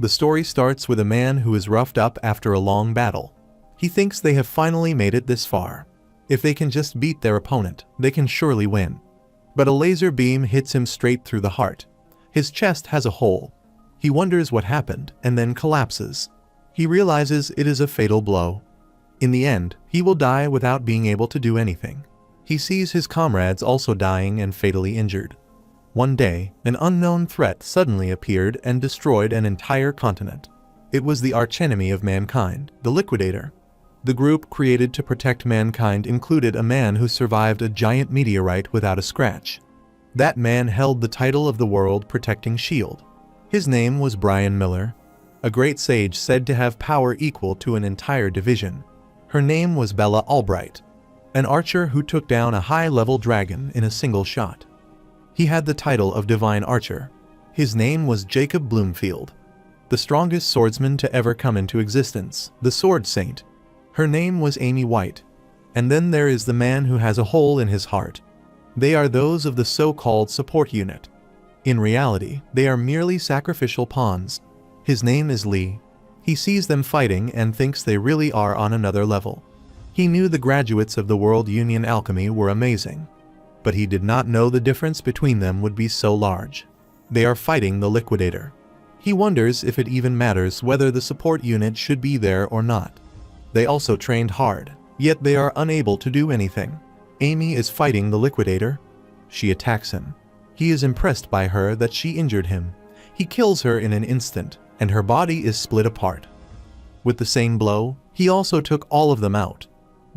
The story starts with a man who is roughed up after a long battle. He thinks they have finally made it this far. If they can just beat their opponent, they can surely win. But a laser beam hits him straight through the heart. His chest has a hole. He wonders what happened and then collapses. He realizes it is a fatal blow. In the end, he will die without being able to do anything. He sees his comrades also dying and fatally injured. One day, an unknown threat suddenly appeared and destroyed an entire continent. It was the archenemy of mankind, the Liquidator. The group created to protect mankind included a man who survived a giant meteorite without a scratch. That man held the title of the World Protecting Shield. His name was Brian Miller, a great sage said to have power equal to an entire division. Her name was Bella Albright, an archer who took down a high-level dragon in a single shot. He had the title of Divine Archer. His name was Jacob Bloomfield, the strongest swordsman to ever come into existence, the Sword Saint. Her name was Amy White. And then there is the man who has a hole in his heart. They are those of the so-called support unit. In reality, they are merely sacrificial pawns. His name is Lee. He sees them fighting and thinks they really are on another level. He knew the graduates of the World Union Alchemy were amazing, but he did not know the difference between them would be so large. They are fighting the Liquidator. He wonders if it even matters whether the support unit should be there or not. They also trained hard, yet they are unable to do anything. Amy is fighting the Liquidator. She attacks him. He is impressed by her that she injured him. He kills her in an instant, and her body is split apart. With the same blow, he also took all of them out.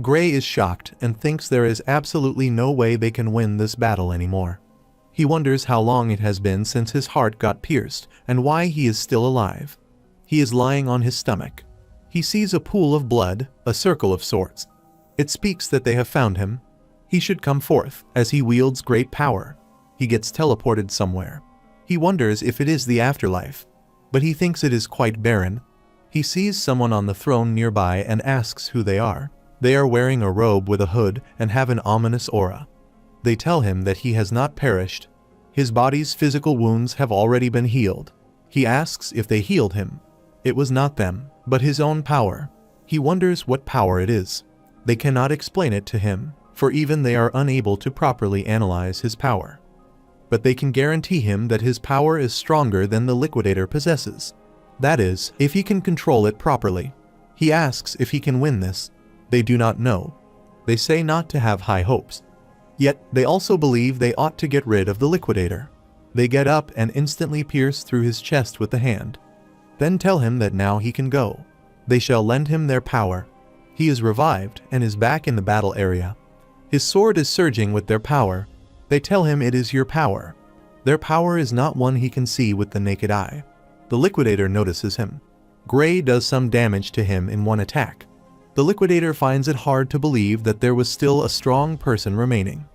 Gray is shocked and thinks there is absolutely no way they can win this battle anymore. He wonders how long it has been since his heart got pierced and why he is still alive. He is lying on his stomach. He sees a pool of blood, a circle of sorts. It speaks that they have found him. He should come forth, as he wields great power. He gets teleported somewhere. He wonders if it is the afterlife, but he thinks it is quite barren. He sees someone on the throne nearby and asks who they are. They are wearing a robe with a hood and have an ominous aura. They tell him that he has not perished. His body's physical wounds have already been healed. He asks if they healed him. It was not them, but his own power. He wonders what power it is. They cannot explain it to him, for even they are unable to properly analyze his power. But they can guarantee him that his power is stronger than the Liquidator possesses. That is, if he can control it properly. He asks if he can win this. They do not know. They say not to have high hopes. Yet, they also believe they ought to get rid of the Liquidator. They get up and instantly pierce through his chest with the hand. Then tell him that now he can go. They shall lend him their power. He is revived and is back in the battle area. His sword is surging with their power. They tell him it is your power. Their power is not one he can see with the naked eye. The Liquidator notices him. Gray does some damage to him in one attack. The Liquidator finds it hard to believe that there was still a strong person remaining.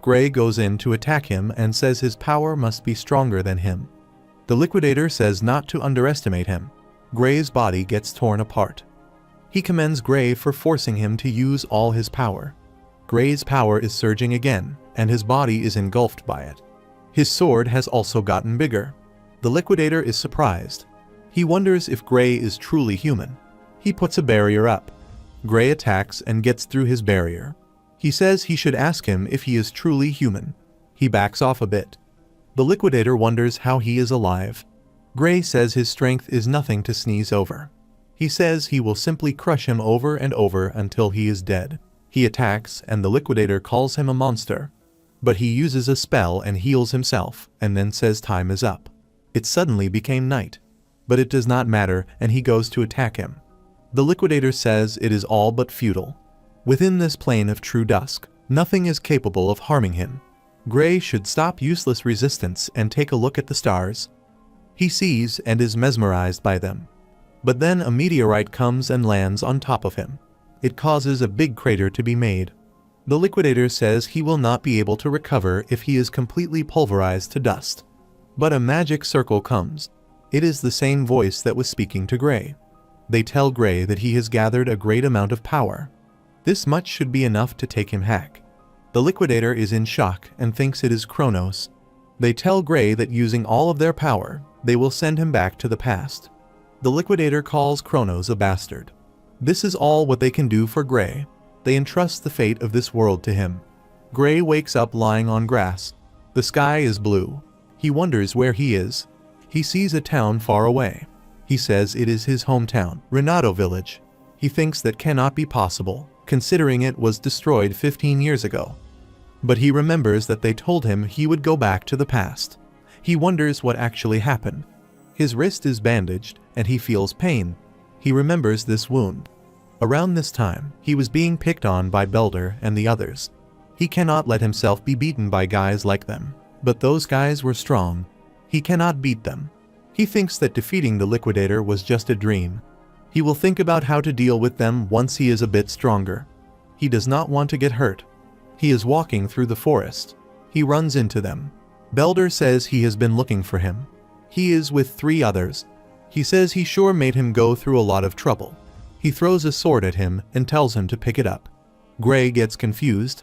Gray goes in to attack him and says his power must be stronger than him. The Liquidator says not to underestimate him. Gray's body gets torn apart. He commends Gray for forcing him to use all his power. Gray's power is surging again, and his body is engulfed by it. His sword has also gotten bigger. The Liquidator is surprised. He wonders if Gray is truly human. He puts a barrier up. Gray attacks and gets through his barrier. He says he should ask him if he is truly human. He backs off a bit. The Liquidator wonders how he is alive. Gray says his strength is nothing to sneeze over. He says he will simply crush him over and over until he is dead. He attacks and the Liquidator calls him a monster. But he uses a spell and heals himself and then says time is up. It suddenly became night. But it does not matter and he goes to attack him. The Liquidator says it is all but futile. Within this plane of true dusk, nothing is capable of harming him. Gray should stop useless resistance and take a look at the stars. He sees and is mesmerized by them. But then a meteorite comes and lands on top of him. It causes a big crater to be made. The Liquidator says he will not be able to recover if he is completely pulverized to dust. But a magic circle comes. It is the same voice that was speaking to Gray. They tell Gray that he has gathered a great amount of power. This much should be enough to take him hack. The Liquidator is in shock and thinks it is Kronos. They tell Gray that using all of their power, they will send him back to the past. The liquidator calls Kronos a bastard. This is all what they can do for Gray. They entrust the fate of this world to him. Gray wakes up lying on grass. The sky is blue. He wonders where he is. He sees a town far away. He says it is his hometown, Renato Village. He thinks that cannot be possible, considering it was destroyed 15 years ago. But he remembers that they told him he would go back to the past. He wonders what actually happened. His wrist is bandaged, and he feels pain. He remembers this wound. Around this time, he was being picked on by Belder and the others. He cannot let himself be beaten by guys like them. But those guys were strong. He cannot beat them. He thinks that defeating the liquidator was just a dream. He will think about how to deal with them once he is a bit stronger. He does not want to get hurt. He is walking through the forest. He runs into them. Belder says he has been looking for him. He is with 3 others. He says he sure made him go through a lot of trouble. He throws a sword at him and tells him to pick it up. Gray gets confused.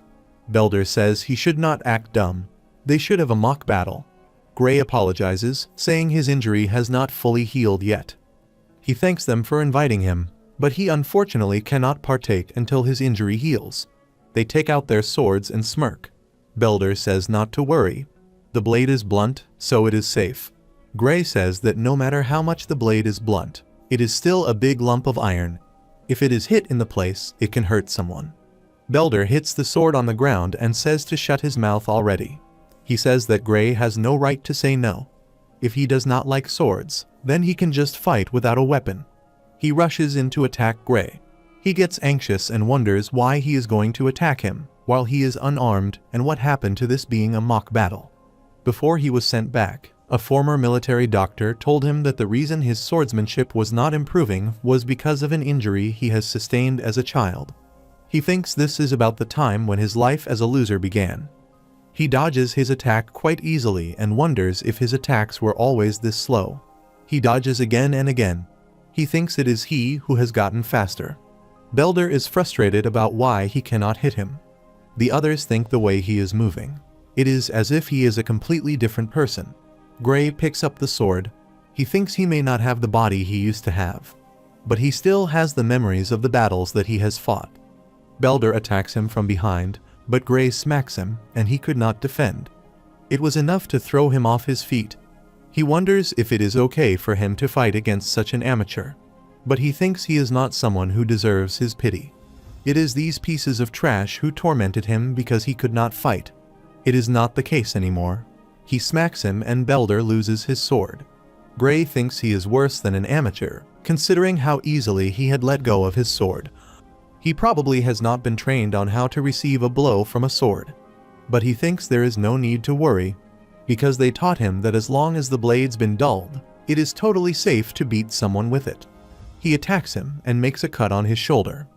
Belder says he should not act dumb. They should have a mock battle. Gray apologizes, saying his injury has not fully healed yet. He thanks them for inviting him, but he unfortunately cannot partake until his injury heals. They take out their swords and smirk. Belder says not to worry. The blade is blunt, so it is safe. Gray says that no matter how much the blade is blunt, it is still a big lump of iron. If it is hit in the place, it can hurt someone. Belder hits the sword on the ground and says to shut his mouth already. He says that Gray has no right to say no. If he does not like swords, then he can just fight without a weapon. He rushes in to attack Gray. He gets anxious and wonders why he is going to attack him, while he is unarmed, and what happened to this being a mock battle. Before he was sent back, a former military doctor told him that the reason his swordsmanship was not improving was because of an injury he has sustained as a child. He thinks this is about the time when his life as a loser began. He dodges his attack quite easily and wonders if his attacks were always this slow. He dodges again and again. He thinks it is he who has gotten faster. Belder is frustrated about why he cannot hit him. The others think the way he is moving. It is as if he is a completely different person. Gray picks up the sword. He thinks he may not have the body he used to have. But he still has the memories of the battles that he has fought. Belder attacks him from behind, but Gray smacks him, and he could not defend. It was enough to throw him off his feet. He wonders if it is okay for him to fight against such an amateur. But he thinks he is not someone who deserves his pity. It is these pieces of trash who tormented him because he could not fight. It is not the case anymore. He smacks him and Belder loses his sword. Gray thinks he is worse than an amateur, considering how easily he had let go of his sword. He probably has not been trained on how to receive a blow from a sword. But he thinks there is no need to worry, because they taught him that as long as the blade's been dulled, it is totally safe to beat someone with it. He attacks him and makes a cut on his shoulder.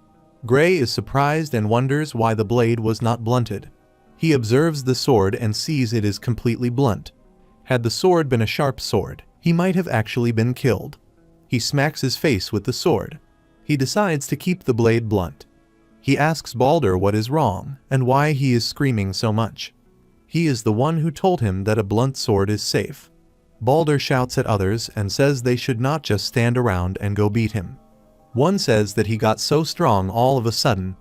Gray is surprised and wonders why the blade was not blunted. He observes the sword and sees it is completely blunt. Had the sword been a sharp sword, he might have actually been killed. He smacks his face with the sword. He decides to keep the blade blunt. He asks Balder what is wrong and why he is screaming so much. He is the one who told him that a blunt sword is safe. Balder shouts at others and says they should not just stand around and go beat him. One says that he got so strong all of a sudden,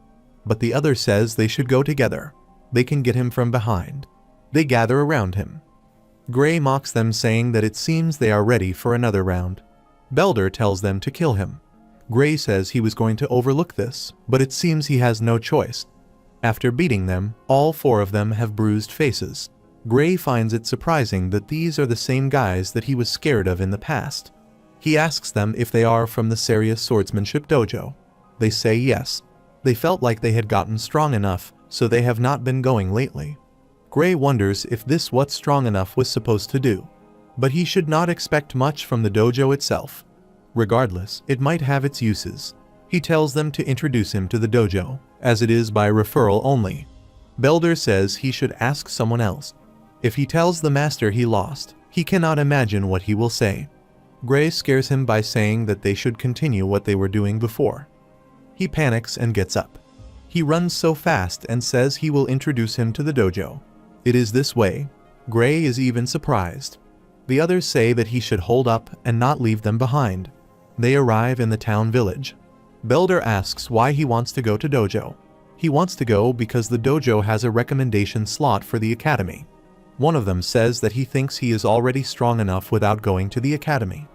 but the other says they should go together. They can get him from behind. They gather around him. Gray mocks them, saying that it seems they are ready for another round. Belder tells them to kill him. Gray says he was going to overlook this, but it seems he has no choice. After beating them, all 4 of them have bruised faces. Gray finds it surprising that these are the same guys that he was scared of in the past. He asks them if they are from the serious swordsmanship dojo. They say yes. They felt like they had gotten strong enough, so they have not been going lately. Gray wonders if this what strong enough was supposed to do. But he should not expect much from the dojo itself. Regardless, it might have its uses. He tells them to introduce him to the dojo, as it is by referral only. Belder says he should ask someone else. If he tells the master he lost, he cannot imagine what he will say. Gray scares him by saying that they should continue what they were doing before. He panics and gets up. He runs so fast and says he will introduce him to the dojo. It is this way. Gray is even surprised. The others say that he should hold up and not leave them behind. They arrive in the town village. Belder asks why he wants to go to dojo. He wants to go because the dojo has a recommendation slot for the academy. One of them says that he thinks he is already strong enough without going to the academy.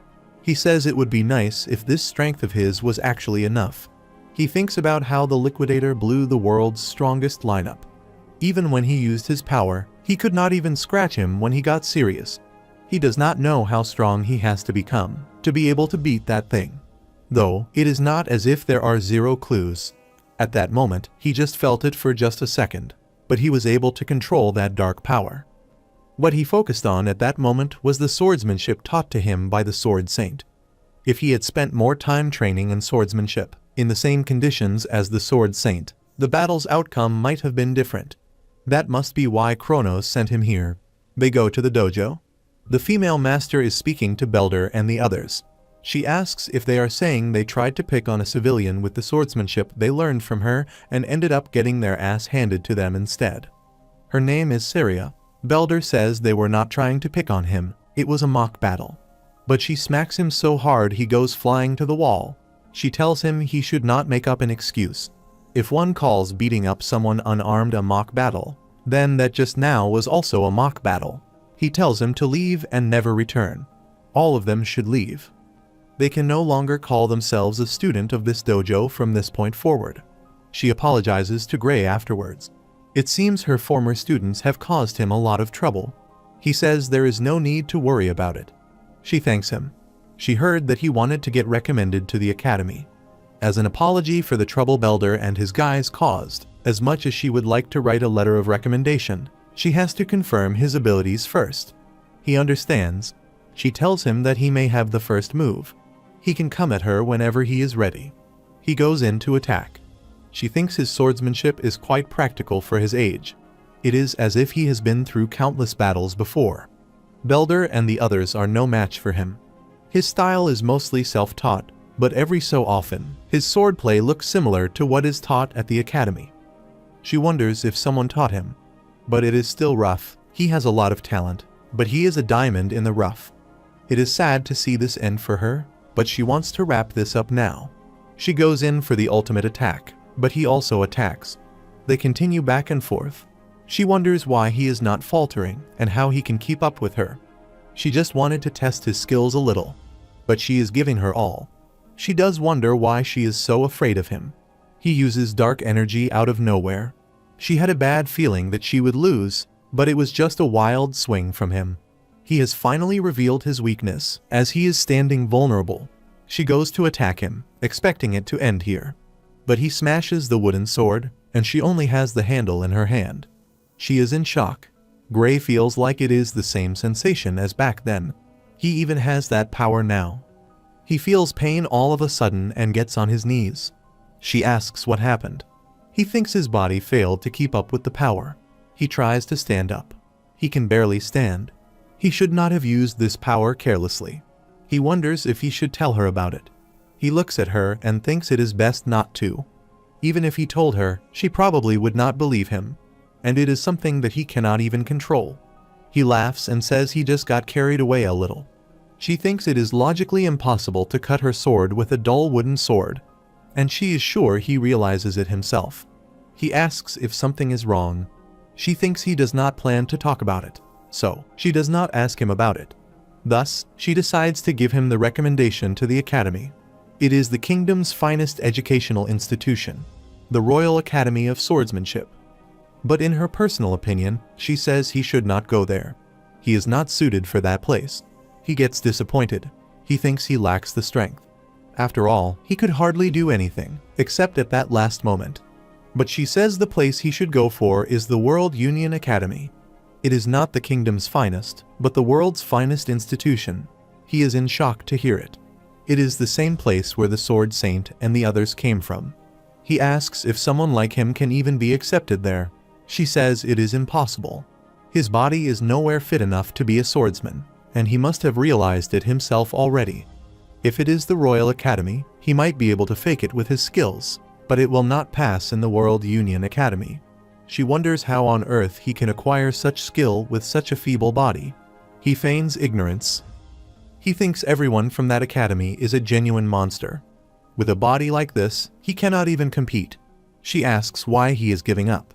He says it would be nice if this strength of his was actually enough. He thinks about how the Liquidator blew the world's strongest lineup. Even when he used his power, he could not even scratch him when he got serious. He does not know how strong he has to become to be able to beat that thing. Though, it is not as if there are zero clues. At that moment, he just felt it for just a second, but he was able to control that dark power. What he focused on at that moment was the swordsmanship taught to him by the Sword Saint. If he had spent more time training in swordsmanship, in the same conditions as the Sword Saint, the battle's outcome might have been different. That must be why Kronos sent him here. They go to the dojo. The female master is speaking to Belder and the others. She asks if they are saying they tried to pick on a civilian with the swordsmanship they learned from her and ended up getting their ass handed to them instead. Her name is Syria. Belder says they were not trying to pick on him, it was a mock battle. But she smacks him so hard he goes flying to the wall. She tells him he should not make up an excuse. If one calls beating up someone unarmed a mock battle, then that just now was also a mock battle. He tells him to leave and never return. All of them should leave. They can no longer call themselves a student of this dojo from this point forward. She apologizes to Gray afterwards. It seems her former students have caused him a lot of trouble. He says there is no need to worry about it. She thanks him. She heard that he wanted to get recommended to the academy. As an apology for the trouble Belder and his guys caused, as much as she would like to write a letter of recommendation, she has to confirm his abilities first. He understands. She tells him that he may have the first move. He can come at her whenever he is ready. He goes in to attack. She thinks his swordsmanship is quite practical for his age. It is as if he has been through countless battles before. Belder and the others are no match for him. His style is mostly self-taught, but every so often, his swordplay looks similar to what is taught at the academy. She wonders if someone taught him. But it is still rough. He has a lot of talent, but he is a diamond in the rough. It is sad to see this end for her, but she wants to wrap this up now. She goes in for the ultimate attack, but he also attacks. They continue back and forth. She wonders why he is not faltering and how he can keep up with her. She just wanted to test his skills a little, but she is giving her all. She does wonder why she is so afraid of him. He uses dark energy out of nowhere. She had a bad feeling that she would lose, but it was just a wild swing from him. He has finally revealed his weakness, as he is standing vulnerable. She goes to attack him, expecting it to end here. But he smashes the wooden sword, and she only has the handle in her hand. She is in shock. Gray feels like it is the same sensation as back then. He even has that power now. He feels pain all of a sudden and gets on his knees. She asks what happened. He thinks his body failed to keep up with the power. He tries to stand up. He can barely stand. He should not have used this power carelessly. He wonders if he should tell her about it. He looks at her and thinks it is best not to. Even if he told her, she probably would not believe him. And it is something that he cannot even control. He laughs and says he just got carried away a little. She thinks it is logically impossible to cut her sword with a dull wooden sword. And she is sure he realizes it himself. He asks if something is wrong. She thinks he does not plan to talk about it, so she does not ask him about it. Thus, she decides to give him the recommendation to the academy. It is the kingdom's finest educational institution, the Royal Academy of Swordsmanship. But in her personal opinion, she says he should not go there. He is not suited for that place. He gets disappointed. He thinks he lacks the strength. After all, he could hardly do anything, except at that last moment. But she says the place he should go for is the World Union Academy. It is not the kingdom's finest, but the world's finest institution. He is in shock to hear it. It is the same place where the Sword Saint and the others came from. He asks if someone like him can even be accepted there. She says it is impossible. His body is nowhere fit enough to be a swordsman, and he must have realized it himself already. If it is the Royal Academy, he might be able to fake it with his skills, but it will not pass in the World Union Academy. She wonders how on earth he can acquire such skill with such a feeble body. He feigns ignorance. He thinks everyone from that academy is a genuine monster. With a body like this, he cannot even compete. She asks why he is giving up.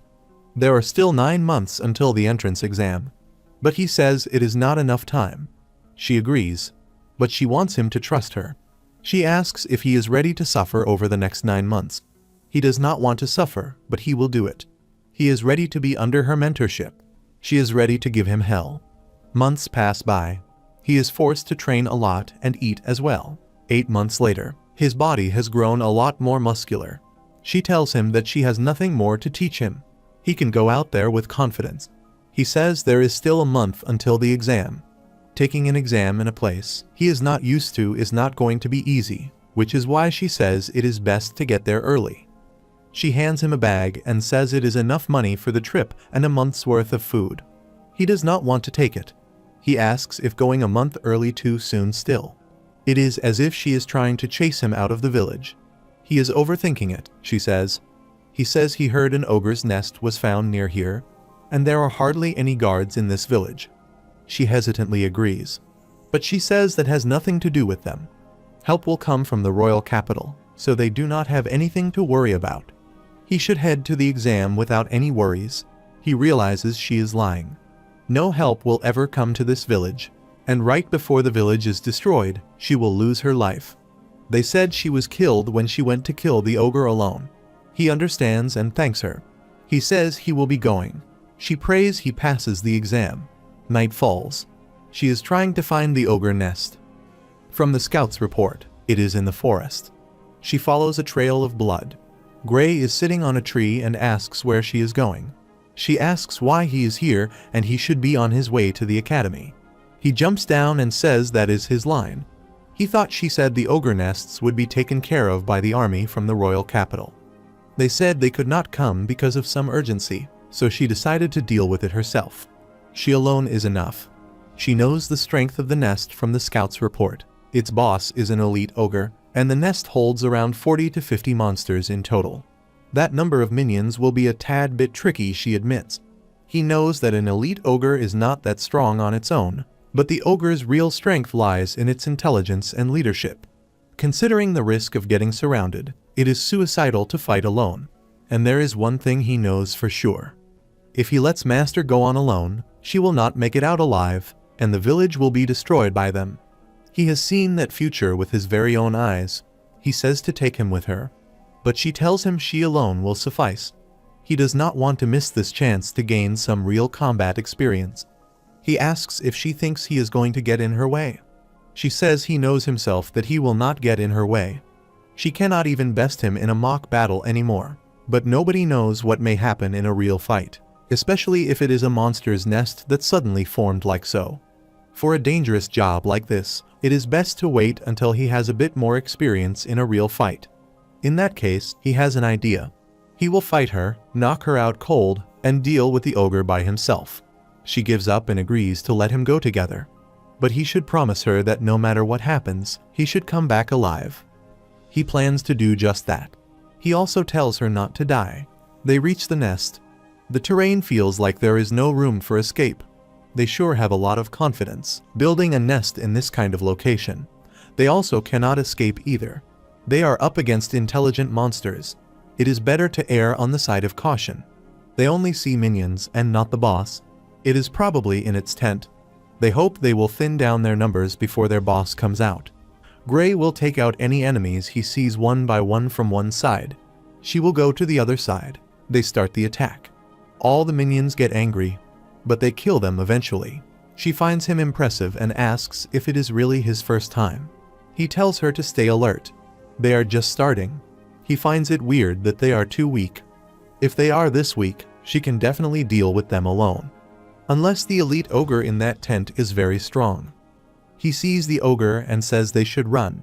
There are still 9 months until the entrance exam. But he says it is not enough time. She agrees, but she wants him to trust her. She asks if he is ready to suffer over the next 9 months. He does not want to suffer, but he will do it. He is ready to be under her mentorship. She is ready to give him hell. Months pass by. He is forced to train a lot and eat as well. 8 months later, his body has grown a lot more muscular. She tells him that she has nothing more to teach him. He can go out there with confidence. He says there is still a month until the exam. Taking an exam in a place he is not used to is not going to be easy, which is why she says it is best to get there early. She hands him a bag and says it is enough money for the trip and a month's worth of food. He does not want to take it. He asks if going a month early too soon still. It is as if she is trying to chase him out of the village. He is overthinking it, she says. He says he heard an ogre's nest was found near here, and there are hardly any guards in this village. She hesitantly agrees, but she says that has nothing to do with them. Help will come from the royal capital, so they do not have anything to worry about. He should head to the exam without any worries. He realizes she is lying. No help will ever come to this village, and right before the village is destroyed, she will lose her life. They said she was killed when she went to kill the ogre alone. He understands and thanks her. He says he will be going. She prays he passes the exam. Night falls. She is trying to find the ogre nest. From the scout's report, it is in the forest. She follows a trail of blood. Gray is sitting on a tree and asks where she is going. She asks why he is here and he should be on his way to the academy. He jumps down and says that is his line. He thought she said the ogre nests would be taken care of by the army from the royal capital. They said they could not come because of some urgency, so she decided to deal with it herself. She alone is enough. She knows the strength of the nest from the scout's report. Its boss is an elite ogre, and the nest holds around 40 to 50 monsters in total. That number of minions will be a tad bit tricky, she admits. He knows that an elite ogre is not that strong on its own, but the ogre's real strength lies in its intelligence and leadership. Considering the risk of getting surrounded, it is suicidal to fight alone. And there is one thing he knows for sure. If he lets Master go on alone, she will not make it out alive, and the village will be destroyed by them. He has seen that future with his very own eyes. He says to take him with her, but she tells him she alone will suffice. He does not want to miss this chance to gain some real combat experience. He asks if she thinks he is going to get in her way. She says he knows himself that he will not get in her way. She cannot even best him in a mock battle anymore, but nobody knows what may happen in a real fight, especially if it is a monster's nest that suddenly formed like so. For a dangerous job like this, it is best to wait until he has a bit more experience in a real fight. In that case, he has an idea. He will fight her, knock her out cold, and deal with the ogre by himself. She gives up and agrees to let him go together. But he should promise her that no matter what happens, he should come back alive. He plans to do just that. He also tells her not to die. They reach the nest. The terrain feels like there is no room for escape. They sure have a lot of confidence, building a nest in this kind of location. They also cannot escape either. They are up against intelligent monsters. It is better to err on the side of caution. They only see minions and not the boss. It is probably in its tent. They hope they will thin down their numbers before their boss comes out. Gray will take out any enemies he sees one by one from one side. She will go to the other side. They start the attack. All the minions get angry, but they kill them eventually. She finds him impressive and asks if it is really his first time. He tells her to stay alert. They are just starting. He finds it weird that they are too weak. If they are this weak, she can definitely deal with them alone. Unless the elite ogre in that tent is very strong. He sees the ogre and says they should run.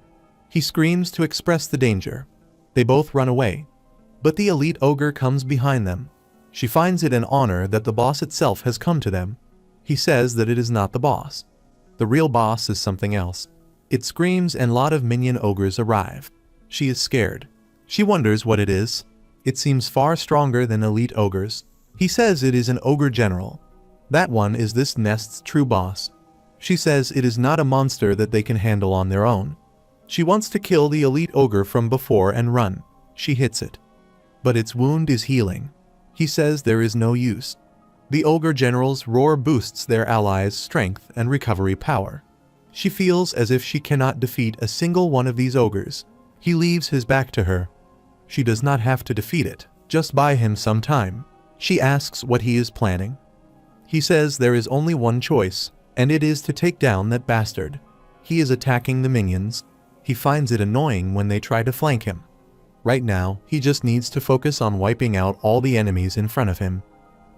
He screams to express the danger. They both run away. But the elite ogre comes behind them. She finds it an honor that the boss itself has come to them. He says that it is not the boss. The real boss is something else. It screams and a lot of minion ogres arrive. She is scared. She wonders what it is. It seems far stronger than elite ogres. He says it is an ogre general. That one is this nest's true boss. She says it is not a monster that they can handle on their own. She wants to kill the elite ogre from before and run. She hits it. But its wound is healing. He says there is no use. The ogre general's roar boosts their allies' strength and recovery power. She feels as if she cannot defeat a single one of these ogres. He leaves his back to her. She does not have to defeat it, just buy him some time. She asks what he is planning. He says there is only one choice, and it is to take down that bastard. He is attacking the minions. He finds it annoying when they try to flank him. Right now, he just needs to focus on wiping out all the enemies in front of him.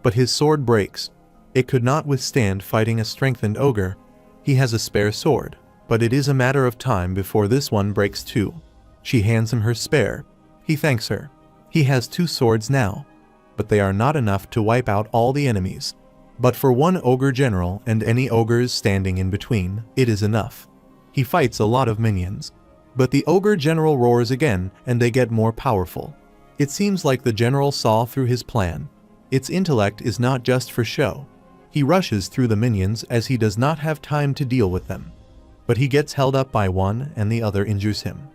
But his sword breaks. It could not withstand fighting a strengthened ogre. He has a spare sword, but it is a matter of time before this one breaks too. She hands him her spare. He thanks her. He has 2 swords now, but they are not enough to wipe out all the enemies. But for one ogre general and any ogres standing in between, it is enough. He fights a lot of minions. But the ogre general roars again and they get more powerful. It seems like the general saw through his plan. Its intellect is not just for show. He rushes through the minions as he does not have time to deal with them. But he gets held up by one and the other injures him.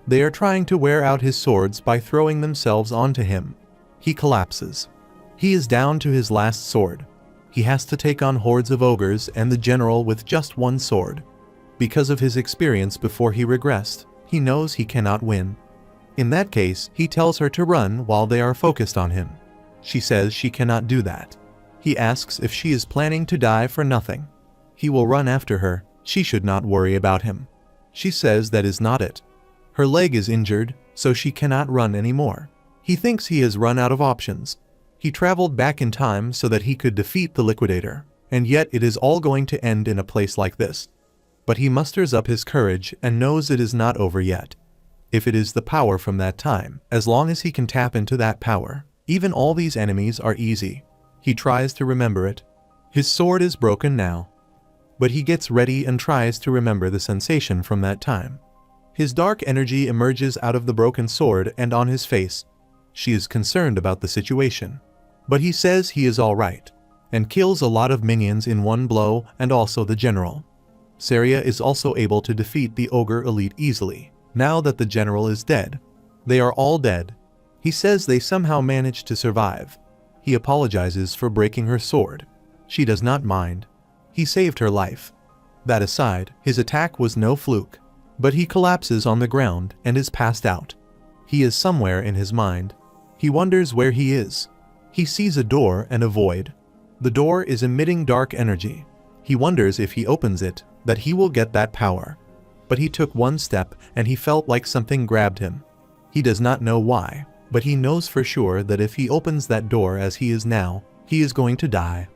They are trying to wear out his swords by throwing themselves onto him. He collapses. He is down to his last sword. He has to take on hordes of ogres and the general with just one sword. Because of his experience before he regressed, he knows he cannot win. In that case, he tells her to run while they are focused on him. She says she cannot do that. He asks if she is planning to die for nothing. He will run after her. She should not worry about him. She says that is not it. Her leg is injured, so she cannot run anymore. He thinks he has run out of options. He traveled back in time so that he could defeat the liquidator, and yet it is all going to end in a place like this. But he musters up his courage and knows it is not over yet. If it is the power from that time, as long as he can tap into that power, even all these enemies are easy. He tries to remember it. His sword is broken now. But he gets ready and tries to remember the sensation from that time. His dark energy emerges out of the broken sword and on his face. She is concerned about the situation. But he says he is all right, and kills a lot of minions in one blow and also the general. Saria is also able to defeat the ogre elite easily, now that the general is dead. They are all dead. He says they somehow managed to survive. He apologizes for breaking her sword. She does not mind. He saved her life. That aside, his attack was no fluke. But he collapses on the ground and is passed out. He is somewhere in his mind. He wonders where he is. He sees a door and a void. The door is emitting dark energy. He wonders if he opens it, that he will get that power. But he took one step and he felt like something grabbed him. He does not know why, but he knows for sure that if he opens that door as he is now, he is going to die.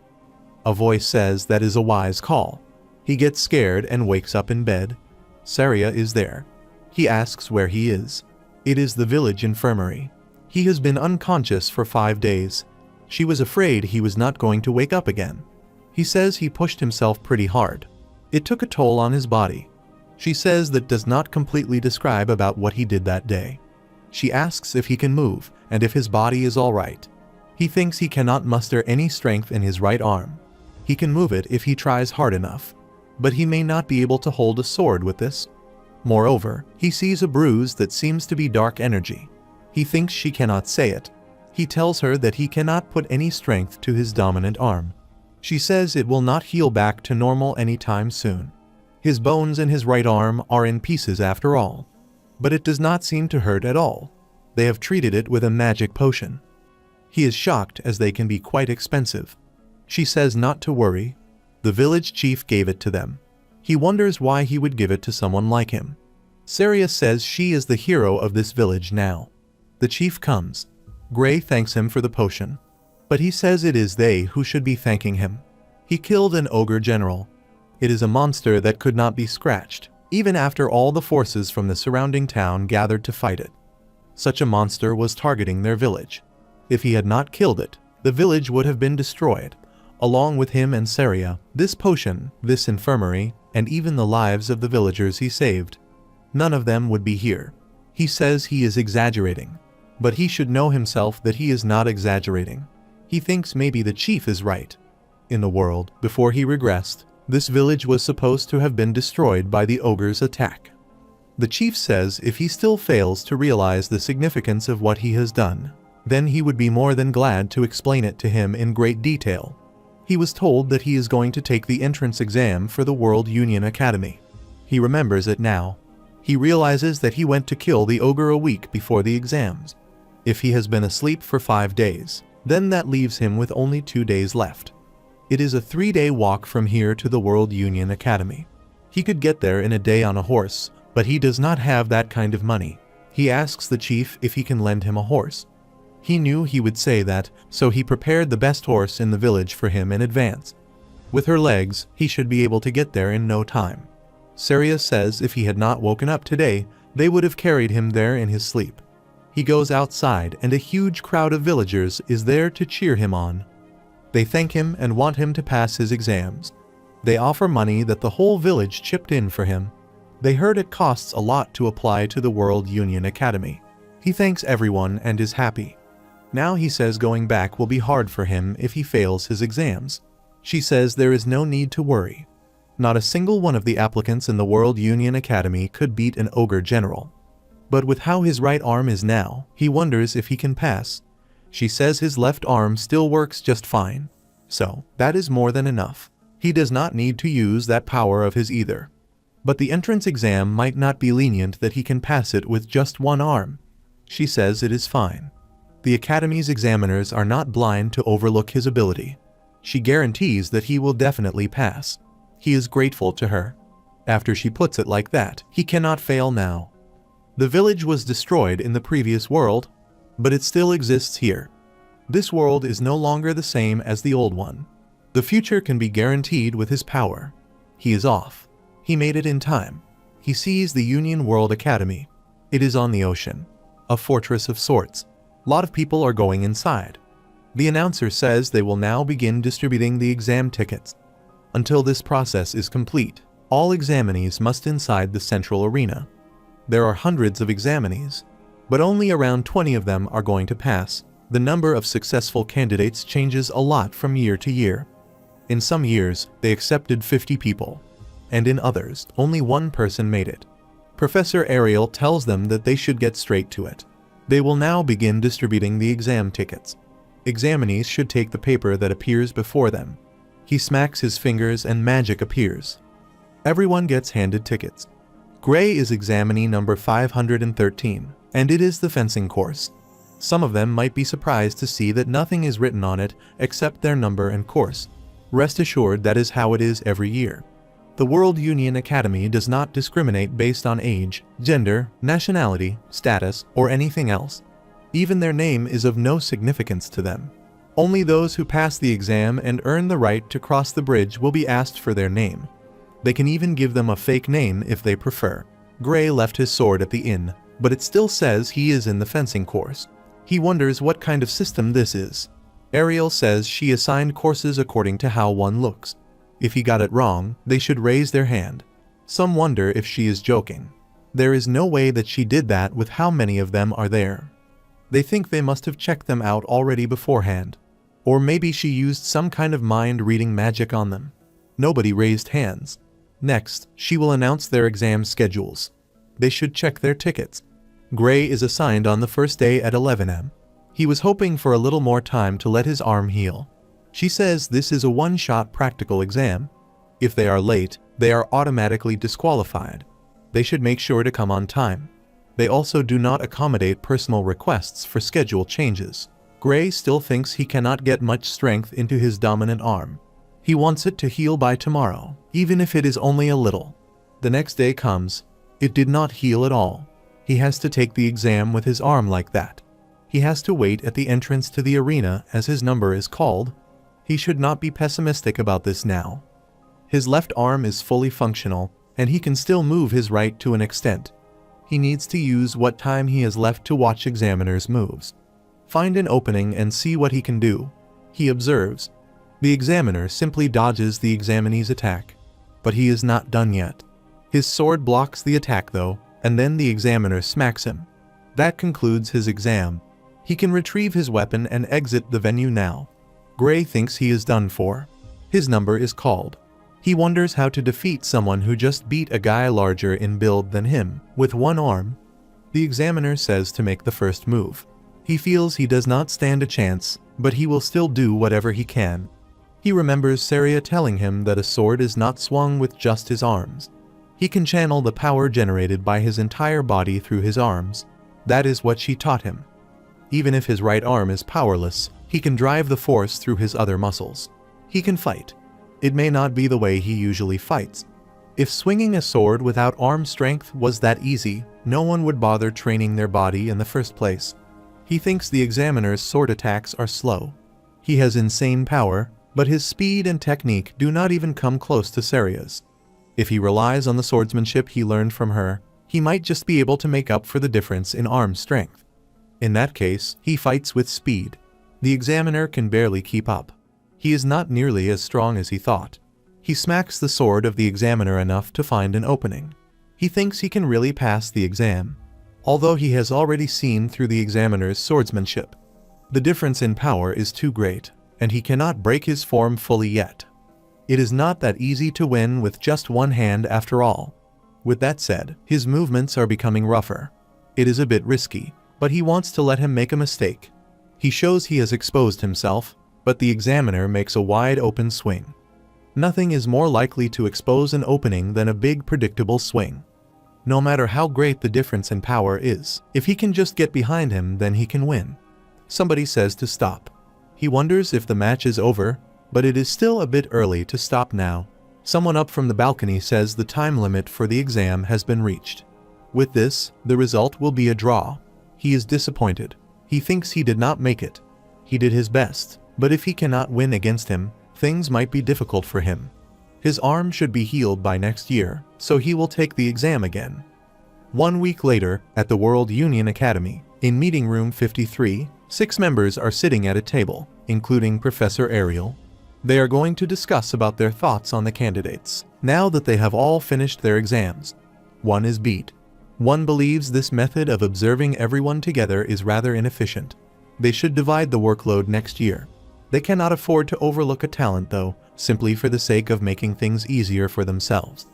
A voice says that is a wise call. He gets scared and wakes up in bed. Saria is there. He asks where he is. It is the village infirmary. He has been unconscious for 5 days. She was afraid he was not going to wake up again. He says he pushed himself pretty hard. It took a toll on his body. She says that does not completely describe about what he did that day. She asks if he can move and if his body is all right. He thinks he cannot muster any strength in his right arm. He can move it if he tries hard enough, but he may not be able to hold a sword with this. Moreover, he sees a bruise that seems to be dark energy. He thinks she cannot say it. He tells her that he cannot put any strength to his dominant arm. She says it will not heal back to normal anytime soon. His bones in his right arm are in pieces after all. But it does not seem to hurt at all. They have treated it with a magic potion. He is shocked as they can be quite expensive. She says not to worry. The village chief gave it to them. He wonders why he would give it to someone like him. Saria says she is the hero of this village now. The chief comes. Gray thanks him for the potion. But he says it is they who should be thanking him. He killed an ogre general. It is a monster that could not be scratched, even after all the forces from the surrounding town gathered to fight it. Such a monster was targeting their village. If he had not killed it, the village would have been destroyed. Along with him and Saria, this potion, this infirmary, and even the lives of the villagers he saved. None of them would be here. He says he is exaggerating. But he should know himself that he is not exaggerating. He thinks maybe the chief is right. In the world, before he regressed, This village was supposed to have been destroyed by the ogre's attack. The chief says if he still fails to realize the significance of what he has done, then he would be more than glad to explain it to him in great detail. He was told that he is going to take the entrance exam for the World Union Academy. He remembers it now. He realizes that he went to kill the ogre a week before the exams. If he has been asleep for 5 days, then that leaves him with only 2 days left. It is a 3-day walk from here to the World Union Academy. He could get there in a day on a horse, but he does not have that kind of money. He asks the chief if he can lend him a horse. He knew he would say that, so he prepared the best horse in the village for him in advance. With her legs, he should be able to get there in no time. Saria says if he had not woken up today, they would have carried him there in his sleep. He goes outside and a huge crowd of villagers is there to cheer him on. They thank him and want him to pass his exams. They offer money that the whole village chipped in for him. They heard it costs a lot to apply to the World Union Academy. He thanks everyone and is happy. Now he says going back will be hard for him if he fails his exams. She says there is no need to worry. Not a single one of the applicants in the World Union Academy could beat an ogre general. But with how his right arm is now, he wonders if he can pass. She says his left arm still works just fine. So, that is more than enough. He does not need to use that power of his either. But the entrance exam might not be lenient that he can pass it with just one arm. She says it is fine. The Academy's examiners are not blind to overlook his ability. She guarantees that he will definitely pass. He is grateful to her. After she puts it like that, he cannot fail now. The village was destroyed in the previous world, but it still exists here. This world is no longer the same as the old one. The future can be guaranteed with his power. He is off. He made it in time. He sees the Union World Academy. It is on the ocean. A fortress of sorts. Lot of people are going inside. The announcer says they will now begin distributing the exam tickets. Until this process is complete, all examinees must inside the central arena. There are hundreds of examinees, but only around 20 of them are going to pass. The number of successful candidates changes a lot from year to year. In some years, they accepted 50 people, and in others, only one person made it. Professor Ariel tells them that they should get straight to it. They will now begin distributing the exam tickets. Examinees should take the paper that appears before them. He smacks his fingers and magic appears. Everyone gets handed tickets. Gray is examinee number 513, and it is the fencing course. Some of them might be surprised to see that nothing is written on it except their number and course. Rest assured that is how it is every year. The World Union Academy does not discriminate based on age, gender, nationality, status, or anything else. Even their name is of no significance to them. Only those who pass the exam and earn the right to cross the bridge will be asked for their name. They can even give them a fake name if they prefer. Gray left his sword at the inn, but it still says he is in the fencing course. He wonders what kind of system this is. Ariel says she assigned courses according to how one looks. If he got it wrong, they should raise their hand. Some wonder if she is joking. There is no way that she did that with how many of them are there. They think they must have checked them out already beforehand. Or maybe she used some kind of mind-reading magic on them. Nobody raised hands. Next, she will announce their exam schedules. They should check their tickets. Gray is assigned on the first day at 11 a.m. He was hoping for a little more time to let his arm heal. She says this is a one-shot practical exam. If they are late, they are automatically disqualified. They should make sure to come on time. They also do not accommodate personal requests for schedule changes. Gray still thinks he cannot get much strength into his dominant arm. He wants it to heal by tomorrow, even if it is only a little. The next day comes. It did not heal at all. He has to take the exam with his arm like that. He has to wait at the entrance to the arena as his number is called. He should not be pessimistic about this now. His left arm is fully functional, and he can still move his right to an extent. He needs to use what time he has left to watch examiners' moves. Find an opening and see what he can do. He observes. The examiner simply dodges the examinee's attack. But he is not done yet. His sword blocks the attack though, and then the examiner smacks him. That concludes his exam. He can retrieve his weapon and exit the venue now. Gray thinks he is done for. His number is called. He wonders how to defeat someone who just beat a guy larger in build than him, with one arm. The examiner says to make the first move. He feels he does not stand a chance, but he will still do whatever he can. He remembers Saria telling him that a sword is not swung with just his arms. He can channel the power generated by his entire body through his arms. That is what she taught him. Even if his right arm is powerless, he can drive the force through his other muscles. He can fight. It may not be the way he usually fights. If swinging a sword without arm strength was that easy, no one would bother training their body in the first place. He thinks the examiner's sword attacks are slow. He has insane power, but his speed and technique do not even come close to Saria's. If he relies on the swordsmanship he learned from her, he might just be able to make up for the difference in arm strength. In that case, he fights with speed. The examiner can barely keep up. He is not nearly as strong as he thought. He smacks the sword of the examiner enough to find an opening. He thinks he can really pass the exam, although he has already seen through the examiner's swordsmanship. The difference in power is too great, and he cannot break his form fully yet. It is not that easy to win with just one hand after all. With that said, his movements are becoming rougher. It is a bit risky, but he wants to let him make a mistake. He shows he has exposed himself, but the examiner makes a wide open swing. Nothing is more likely to expose an opening than a big predictable swing. No matter how great the difference in power is, if he can just get behind him, then he can win. Somebody says to stop. He wonders if the match is over, but it is still a bit early to stop now. Someone up from the balcony says the time limit for the exam has been reached. With this, the result will be a draw. He is disappointed. He thinks he did not make it. He did his best, but if he cannot win against him, things might be difficult for him. His arm should be healed by next year, so he will take the exam again. 1 week later, at the World Union Academy, in meeting room 53, 6 members are sitting at a table, including Professor Ariel. They are going to discuss about their thoughts on the candidates, now that they have all finished their exams. One is beat. One believes this method of observing everyone together is rather inefficient. They should divide the workload next year. They cannot afford to overlook a talent though, simply for the sake of making things easier for themselves.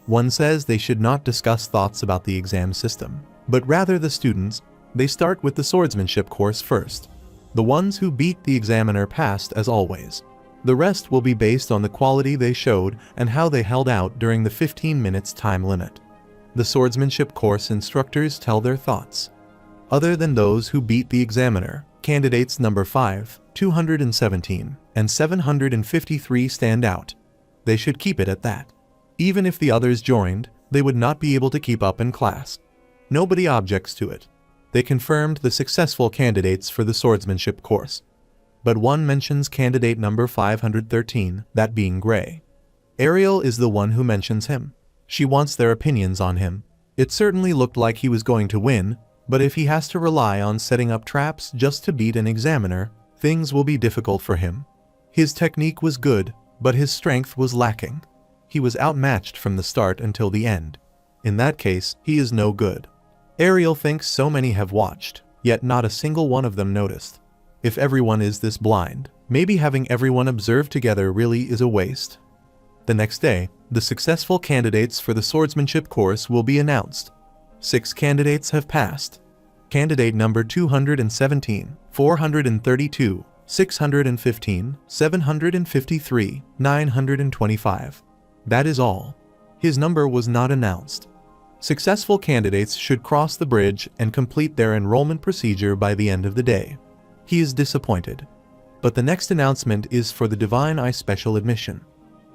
One says they should not discuss thoughts about the exam system, but rather the students. They start with the swordsmanship course first. The ones who beat the examiner passed as always. The rest will be based on the quality they showed and how they held out during the 15 minutes time limit. The swordsmanship course instructors tell their thoughts. Other than those who beat the examiner, candidates number 5, 217, and 753 stand out. They should keep it at that. Even if the others joined, they would not be able to keep up in class. Nobody objects to it. They confirmed the successful candidates for the swordsmanship course. But one mentions candidate number 513, that being Gray. Ariel is the one who mentions him. She wants their opinions on him. It certainly looked like he was going to win, but if he has to rely on setting up traps just to beat an examiner, things will be difficult for him. His technique was good, but his strength was lacking. He was outmatched from the start until the end. In that case, he is no good. Ariel thinks so many have watched, yet not a single one of them noticed. If everyone is this blind, maybe having everyone observe together really is a waste. The next day, the successful candidates for the swordsmanship course will be announced. 6 candidates have passed. Candidate number 217, 432, 615, 753, 925. That is all. His number was not announced. Successful candidates should cross the bridge and complete their enrollment procedure by the end of the day. He is disappointed. But the next announcement is for the Divine Eye Special Admission.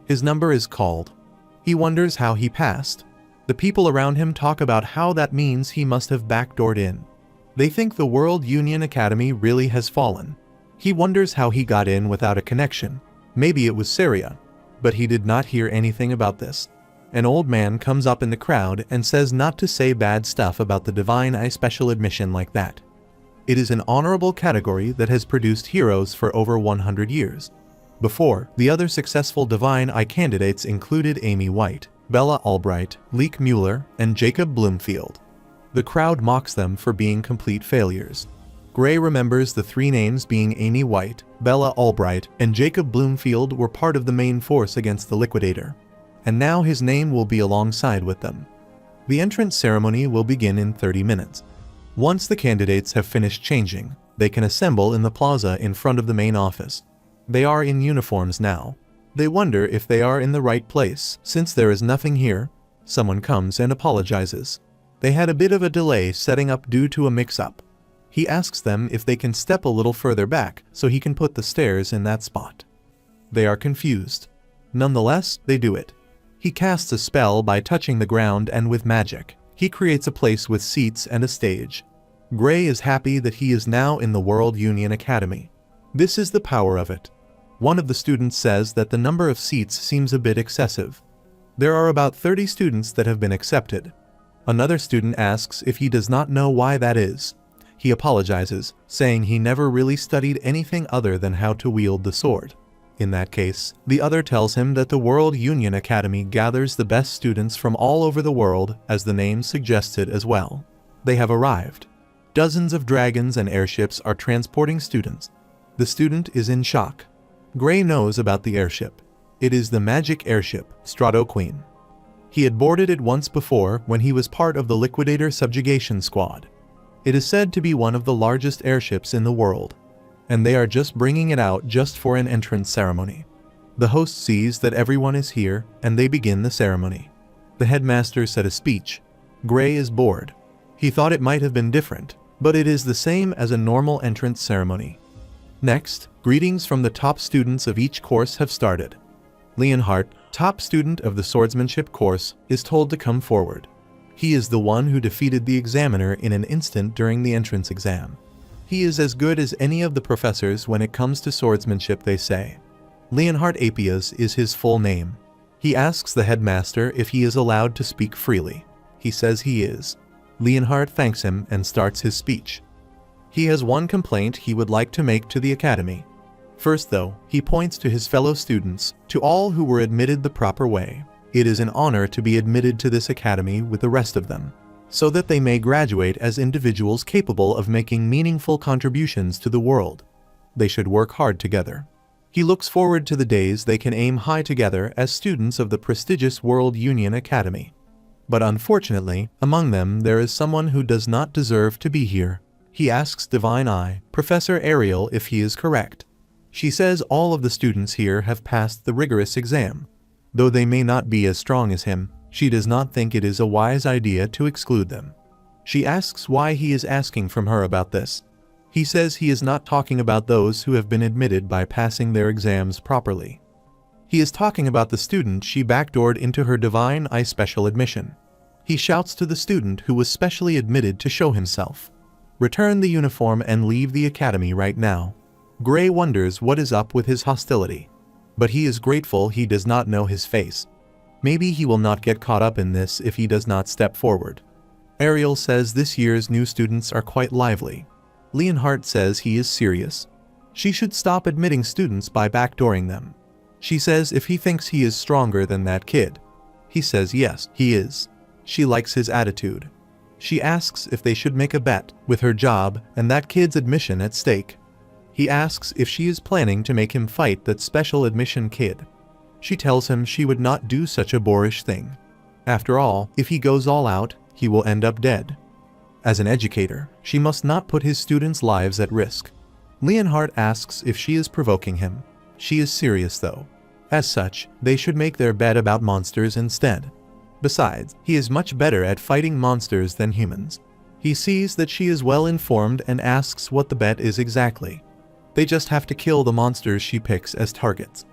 His number is called. He wonders how he passed. The people around him talk about how that means he must have backdoored in. They think the World Union Academy really has fallen. He wonders how he got in without a connection. Maybe it was Syria. But he did not hear anything about this. An old man comes up in the crowd and says not to say bad stuff about the Divine Eye Special Admission like that. It is an honorable category that has produced heroes for over 100 years. Before, the other successful Divine Eye candidates included Amy White, Bella Albright, Leek Mueller, and Jacob Bloomfield. The crowd mocks them for being complete failures. Gray remembers the three names being Amy White, Bella Albright, and Jacob Bloomfield were part of the main force against the Liquidator. And now his name will be alongside with them. The entrance ceremony will begin in 30 minutes. Once the candidates have finished changing, they can assemble in the plaza in front of the main office. They are in uniforms now. They wonder if they are in the right place. Since there is nothing here, someone comes and apologizes. They had a bit of a delay setting up due to a mix-up. He asks them if they can step a little further back so he can put the stairs in that spot. They are confused. Nonetheless, they do it. He casts a spell by touching the ground, and with magic, he creates a place with seats and a stage. Gray is happy that he is now in the World Union Academy. This is the power of it. One of the students says that the number of seats seems a bit excessive. There are about 30 students that have been accepted. Another student asks if he does not know why that is. He apologizes, saying he never really studied anything other than how to wield the sword. In that case, the other tells him that the World Union Academy gathers the best students from all over the world, as the name suggested as well. They have arrived. Dozens of dragons and airships are transporting students. The student is in shock. Gray knows about the airship. It is the magic airship, Strato Queen. He had boarded it once before when he was part of the Liquidator subjugation squad. It is said to be one of the largest airships in the world, and they are just bringing it out just for an entrance ceremony. The host sees that everyone is here, and they begin the ceremony. The headmaster said a speech. Gray is bored. He thought it might have been different, but it is the same as a normal entrance ceremony. Next, greetings from the top students of each course have started. Leonhardt, top student of the swordsmanship course, is told to come forward. He is the one who defeated the examiner in an instant during the entrance exam. He is as good as any of the professors when it comes to swordsmanship, they say. Leonhardt Apias is his full name. He asks the headmaster if he is allowed to speak freely. He says he is. Leonhardt thanks him and starts his speech. He has one complaint he would like to make to the academy. First though, he points to his fellow students, to all who were admitted the proper way. It is an honor to be admitted to this academy with the rest of them, so that they may graduate as individuals capable of making meaningful contributions to the world. They should work hard together. He looks forward to the days they can aim high together as students of the prestigious World Union Academy. But unfortunately, among them there is someone who does not deserve to be here. He asks Divine Eye, Professor Ariel, if he is correct. She says all of the students here have passed the rigorous exam. Though they may not be as strong as him, she does not think it is a wise idea to exclude them. She asks why he is asking from her about this. He says he is not talking about those who have been admitted by passing their exams properly. He is talking about the student she backdoored into her Divine Eye special admission. He shouts to the student who was specially admitted to show himself. Return the uniform and leave the academy right now. Gray wonders what is up with his hostility, but he is grateful he does not know his face. Maybe he will not get caught up in this if he does not step forward. Ariel says this year's new students are quite lively. Leonhardt says he is serious. She should stop admitting students by backdooring them. She says if he thinks he is stronger than that kid. He says yes, he is. She likes his attitude. She asks if they should make a bet, with her job and that kid's admission at stake. He asks if she is planning to make him fight that special admission kid. She tells him she would not do such a boorish thing. After all, if he goes all out, he will end up dead. As an educator, she must not put his students' lives at risk. Leonhardt asks if she is provoking him. She is serious though. As such, they should make their bet about monsters instead. Besides, he is much better at fighting monsters than humans. He sees that she is well informed and asks what the bet is exactly. They just have to kill the monsters she picks as targets.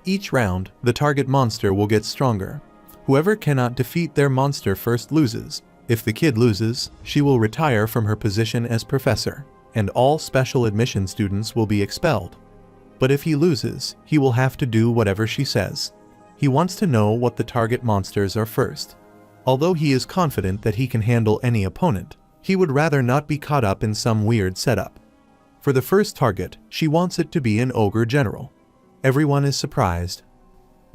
Each round, the target monster will get stronger. Whoever cannot defeat their monster first loses. If the kid loses, she will retire from her position as professor, and all special admission students will be expelled. But if he loses, he will have to do whatever she says. He wants to know what the target monsters are first. Although he is confident that he can handle any opponent, he would rather not be caught up in some weird setup. For the first target, she wants it to be an ogre general. Everyone is surprised.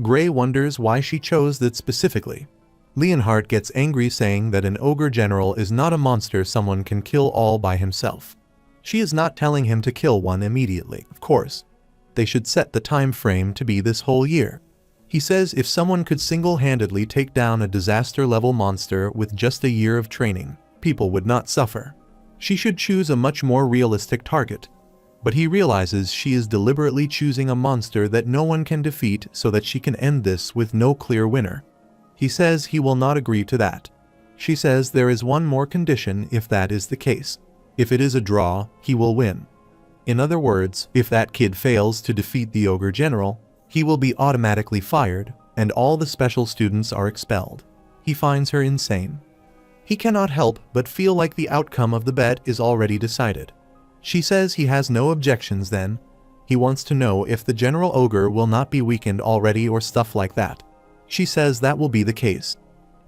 Gray wonders why she chose that specifically. Leonhardt gets angry saying that an ogre general is not a monster someone can kill all by himself. She is not telling him to kill one immediately, of course. They should set the time frame to be this whole year. He says if someone could single-handedly take down a disaster-level monster with just a year of training, people would not suffer. She should choose a much more realistic target. But he realizes she is deliberately choosing a monster that no one can defeat so that she can end this with no clear winner. He says he will not agree to that. She says there is one more condition if that is the case. If it is a draw, he will win. In other words, if that kid fails to defeat the ogre general, he will be automatically fired, and all the special students are expelled. He finds her insane. He cannot help but feel like the outcome of the bet is already decided. She says he has no objections then. He wants to know if the general ogre will not be weakened already or stuff like that. She says that will be the case.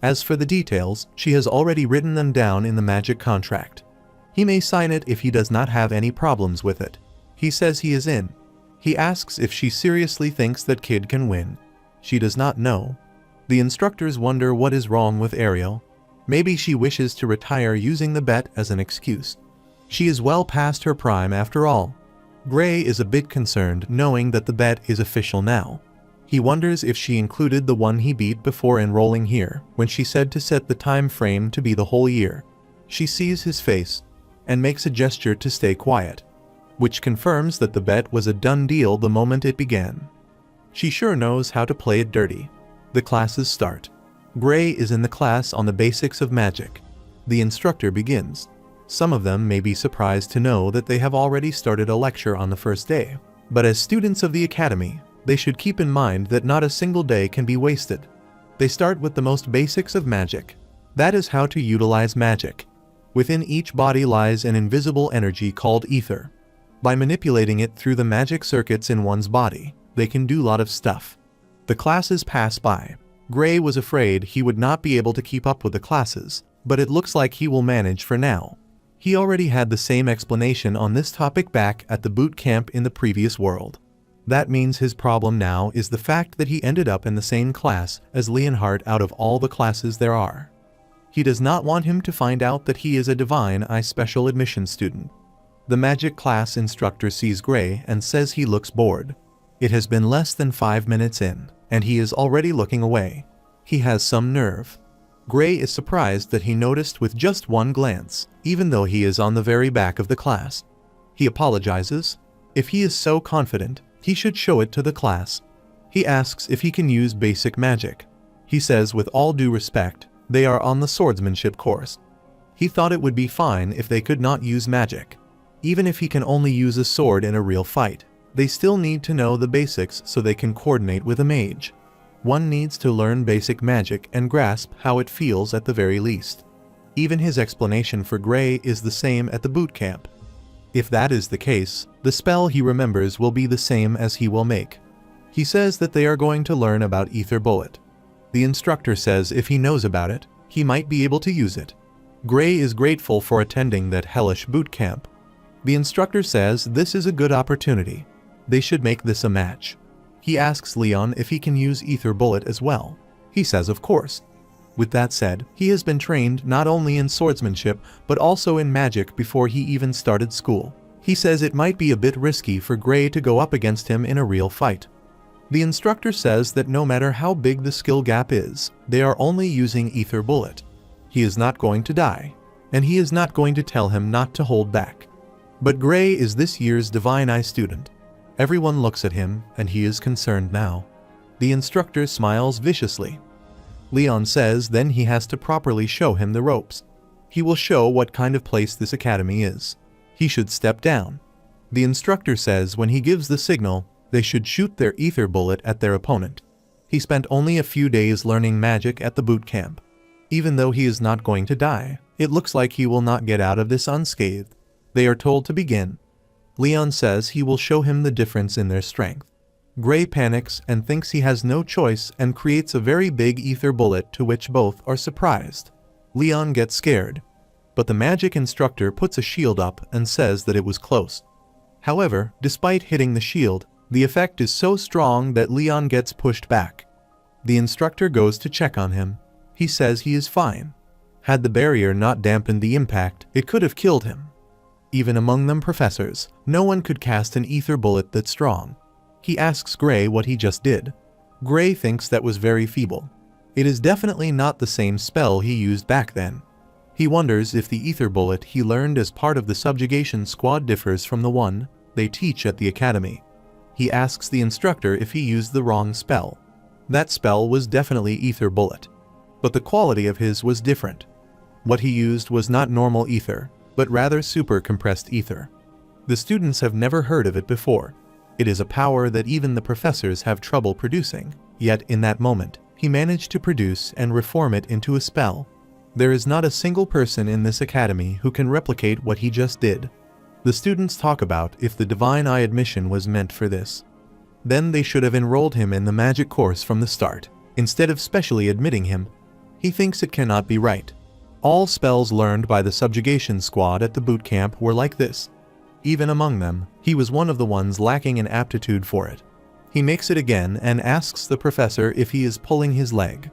As for the details, she has already written them down in the magic contract. He may sign it if he does not have any problems with it. He says he is in. He asks if she seriously thinks that kid can win. She does not know. The instructors wonder what is wrong with Ariel. Maybe she wishes to retire using the bet as an excuse. She is well past her prime after all. Gray is a bit concerned knowing that the bet is official now. He wonders if she included the one he beat before enrolling here, when she said to set the time frame to be the whole year. She sees his face, and makes a gesture to stay quiet, which confirms that the bet was a done deal the moment it began. She sure knows how to play it dirty. The classes start. Gray is in the class on the basics of magic. The instructor begins. Some of them may be surprised to know that they have already started a lecture on the first day, but as students of the academy, they should keep in mind that not a single day can be wasted. They start with the most basics of magic. That is how to utilize magic. Within each body lies an invisible energy called ether. By manipulating it through the magic circuits in one's body, they can do a lot of stuff. The classes pass by. Gray was afraid he would not be able to keep up with the classes, but it looks like he will manage for now. He already had the same explanation on this topic back at the boot camp in the previous world. That means his problem now is the fact that he ended up in the same class as Leonhardt out of all the classes there are. He does not want him to find out that he is a Divine Eye special admission student. The magic class instructor sees Gray and says he looks bored. It has been less than 5 minutes in, and he is already looking away. He has some nerve. Gray is surprised that he noticed with just one glance, even though he is on the very back of the class. He apologizes. If he is so confident, he should show it to the class. He asks if he can use basic magic. He says with all due respect, they are on the swordsmanship course. He thought it would be fine if they could not use magic. Even if he can only use a sword in a real fight, they still need to know the basics so they can coordinate with a mage. One needs to learn basic magic and grasp how it feels at the very least. Even his explanation for Gray is the same at the boot camp. If that is the case, the spell he remembers will be the same as he will make. He says that they are going to learn about Ether Bullet. The instructor says if he knows about it, he might be able to use it. Gray is grateful for attending that hellish boot camp. The instructor says this is a good opportunity. They should make this a match. He asks Leon if he can use Ether Bullet as well. He says of course. With that said, he has been trained not only in swordsmanship but also in magic before he even started school. He says it might be a bit risky for Gray to go up against him in a real fight. The instructor says that no matter how big the skill gap is, they are only using Ether Bullet. He is not going to die, and he is not going to tell him not to hold back. But Gray is this year's Divine Eye student. Everyone looks at him, and he is concerned now. The instructor smiles viciously. Leon says then he has to properly show him the ropes. He will show what kind of place this academy is. He should step down. The instructor says when he gives the signal, they should shoot their ether bullet at their opponent. He spent only a few days learning magic at the boot camp. Even though he is not going to die, it looks like he will not get out of this unscathed. They are told to begin. Leon says he will show him the difference in their strength. Gray panics and thinks he has no choice and creates a very big ether bullet to which both are surprised. Leon gets scared, but the magic instructor puts a shield up and says that it was close. However, despite hitting the shield, the effect is so strong that Leon gets pushed back. The instructor goes to check on him. He says he is fine. Had the barrier not dampened the impact, it could have killed him. Even among them professors, no one could cast an ether bullet that strong. He asks Gray what he just did. Gray thinks that was very feeble. It is definitely not the same spell he used back then. He wonders if the ether bullet he learned as part of the subjugation squad differs from the one they teach at the academy. He asks the instructor if he used the wrong spell. That spell was definitely ether bullet, but the quality of his was different. What he used was not normal ether, but rather super compressed ether. The students have never heard of it before. It is a power that even the professors have trouble producing, yet in that moment, he managed to produce and reform it into a spell. There is not a single person in this academy who can replicate what he just did. The students talk about if the Divine Eye admission was meant for this. Then they should have enrolled him in the magic course from the start, instead of specially admitting him. He thinks it cannot be right. All spells learned by the subjugation squad at the boot camp were like this. Even among them, he was one of the ones lacking in aptitude for it. He makes it again and asks the professor if he is pulling his leg.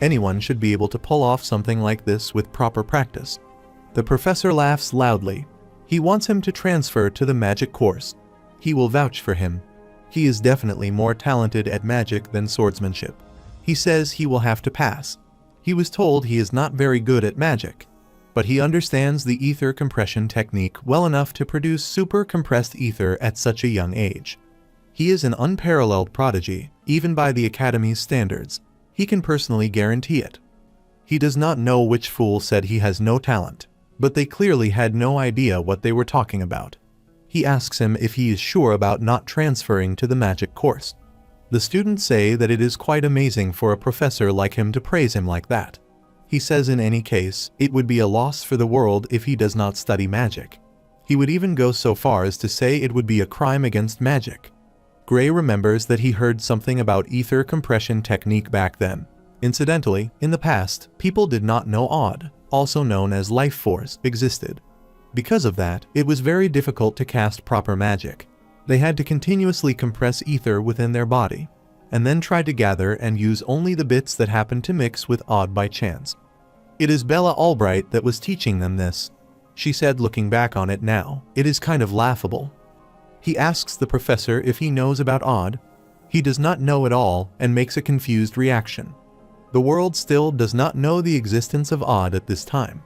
Anyone should be able to pull off something like this with proper practice. The professor laughs loudly. He wants him to transfer to the magic course. He will vouch for him. He is definitely more talented at magic than swordsmanship. He says he will have to pass. He was told he is not very good at magic, but he understands the ether compression technique well enough to produce super compressed ether at such a young age. He is an unparalleled prodigy, even by the Academy's standards. He can personally guarantee it. He does not know which fool said he has no talent, but they clearly had no idea what they were talking about. He asks him if he is sure about not transferring to the magic course. The students say that it is quite amazing for a professor like him to praise him like that. He says in any case, it would be a loss for the world if he does not study magic. He would even go so far as to say it would be a crime against magic. Gray remembers that he heard something about ether compression technique back then. Incidentally, in the past, people did not know odd, also known as life force, existed. Because of that, it was very difficult to cast proper magic. They had to continuously compress ether within their body, and then try to gather and use only the bits that happened to mix with odd by chance. It is Bella Albright that was teaching them this. She said looking back on it now, it is kind of laughable. He asks the professor if he knows about odd. He does not know at all and makes a confused reaction. The world still does not know the existence of odd at this time.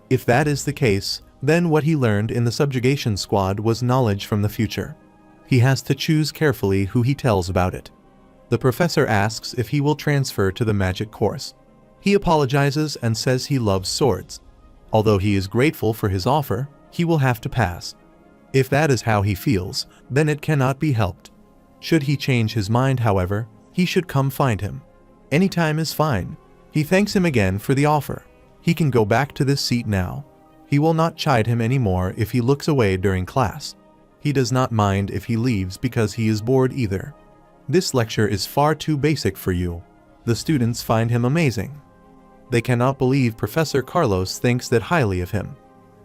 If that is the case, then what he learned in the subjugation squad was knowledge from the future. He has to choose carefully who he tells about it. The professor asks if he will transfer to the magic course. He apologizes and says he loves swords. Although he is grateful for his offer, he will have to pass. If that is how he feels, then it cannot be helped. Should he change his mind, however, he should come find him. Any time is fine. He thanks him again for the offer. He can go back to this seat now. He will not chide him anymore if he looks away during class. He does not mind if he leaves because he is bored either. This lecture is far too basic for you. The students find him amazing. They cannot believe Professor Carlos thinks that highly of him.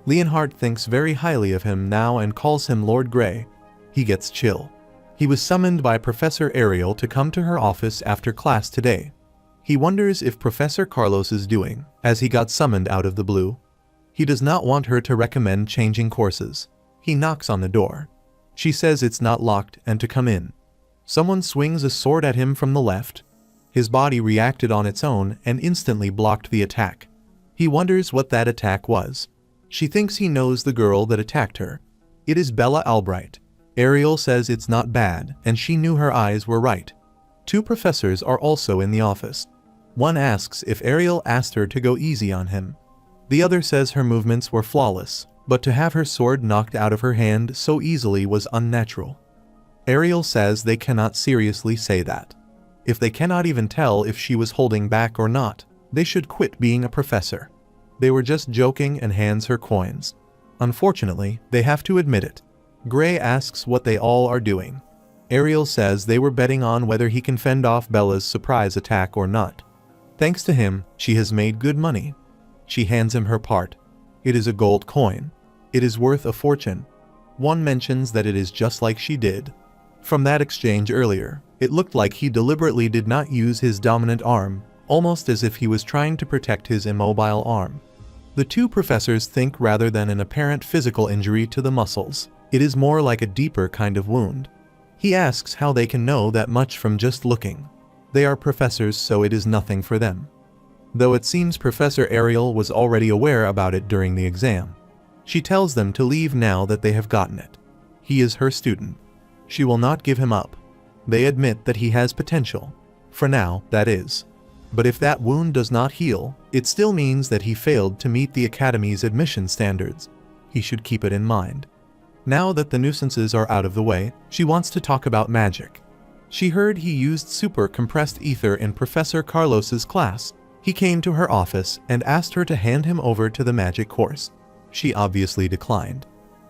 Leonhardt thinks very highly of him now and calls him Lord Grey. He gets chill. He was summoned by Professor Ariel to come to her office after class today. He wonders if Professor Carlos is doing, as he got summoned out of the blue. He does not want her to recommend changing courses. He knocks on the door. She says it's not locked and to come in. Someone swings a sword at him from the left. His body reacted on its own and instantly blocked the attack. He wonders what that attack was. She thinks he knows the girl that attacked her. It is Bella Albright. Ariel says it's not bad, and she knew her eyes were right. Two professors are also in the office. One asks if Ariel asked her to go easy on him. The other says her movements were flawless, but to have her sword knocked out of her hand so easily was unnatural. Ariel says they cannot seriously say that. If they cannot even tell if she was holding back or not, they should quit being a professor. They were just joking and hands her coins. Unfortunately, they have to admit it. Gray asks what they all are doing. Ariel says they were betting on whether he can fend off Bella's surprise attack or not. Thanks to him, she has made good money. She hands him her part. It is a gold coin. It is worth a fortune. One mentions that it is just like she did. From that exchange earlier, it looked like he deliberately did not use his dominant arm, almost as if he was trying to protect his immobile arm. The two professors think rather than an apparent physical injury to the muscles, it is more like a deeper kind of wound. He asks how they can know that much from just looking. They are professors, so it is nothing for them. Though it seems Professor Ariel was already aware about it during the exam. She tells them to leave now that they have gotten it. He is her student. She will not give him up. They admit that he has potential. For now, that is. But if that wound does not heal, it still means that he failed to meet the Academy's admission standards. He should keep it in mind. Now that the nuisances are out of the way, she wants to talk about magic. She heard he used super compressed ether in Professor Carlos's class. He came to her office and asked her to hand him over to the magic course. She obviously declined.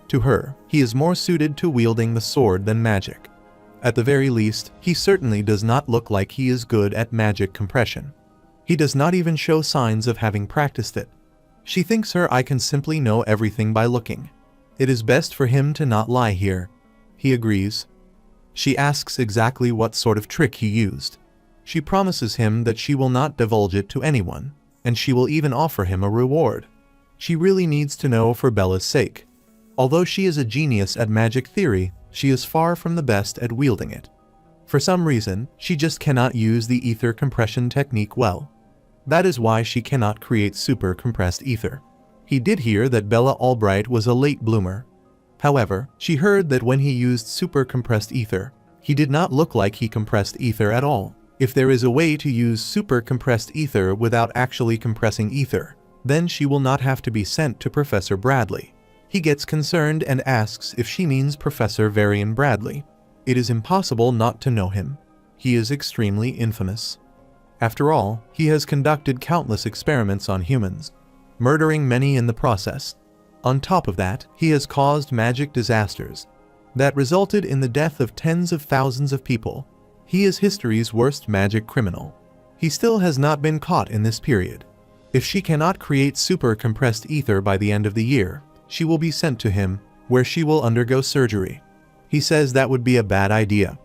To her, he is more suited to wielding the sword than magic. At the very least, he certainly does not look like he is good at magic compression. He does not even show signs of having practiced it. She thinks I can simply know everything by looking. It is best for him to not lie here. He agrees. She asks exactly what sort of trick he used. She promises him that she will not divulge it to anyone, and she will even offer him a reward. She really needs to know for Bella's sake. Although she is a genius at magic theory, she is far from the best at wielding it. For some reason, she just cannot use the ether compression technique well. That is why she cannot create super compressed ether. He did hear that Bella Albright was a late bloomer. However, she heard that when he used super compressed ether, he did not look like he compressed ether at all. If there is a way to use super compressed ether without actually compressing ether, then she will not have to be sent to Professor Bradley. He gets concerned and asks if she means Professor Varian Bradley. It is impossible not to know him. He is extremely infamous. After all, he has conducted countless experiments on humans, murdering many in the process. On top of that, he has caused magic disasters that resulted in the death of tens of thousands of people. He is history's worst magic criminal. He still has not been caught in this period. If she cannot create super compressed ether by the end of the year, she will be sent to him, where she will undergo surgery. He says that would be a bad idea.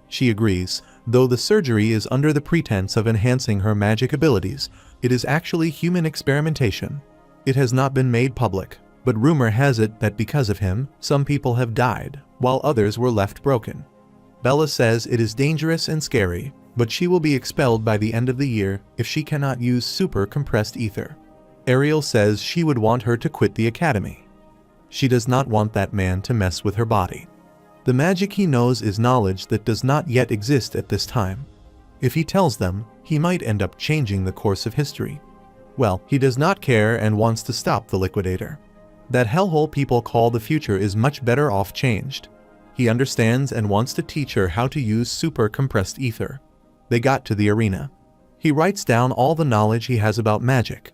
She agrees, though the surgery is under the pretense of enhancing her magic abilities. It is actually human experimentation. It has not been made public, but rumor has it that because of him, some people have died, while others were left broken. Bella says it is dangerous and scary, but she will be expelled by the end of the year if she cannot use super compressed ether. Ariel says she would want her to quit the academy. She does not want that man to mess with her body. The magic he knows is knowledge that does not yet exist at this time. If he tells them, he might end up changing the course of history. Well, he does not care and wants to stop the liquidator. That hellhole people call the future is much better off changed. He understands and wants to teach her how to use super compressed ether. They got to the arena. He writes down all the knowledge he has about magic.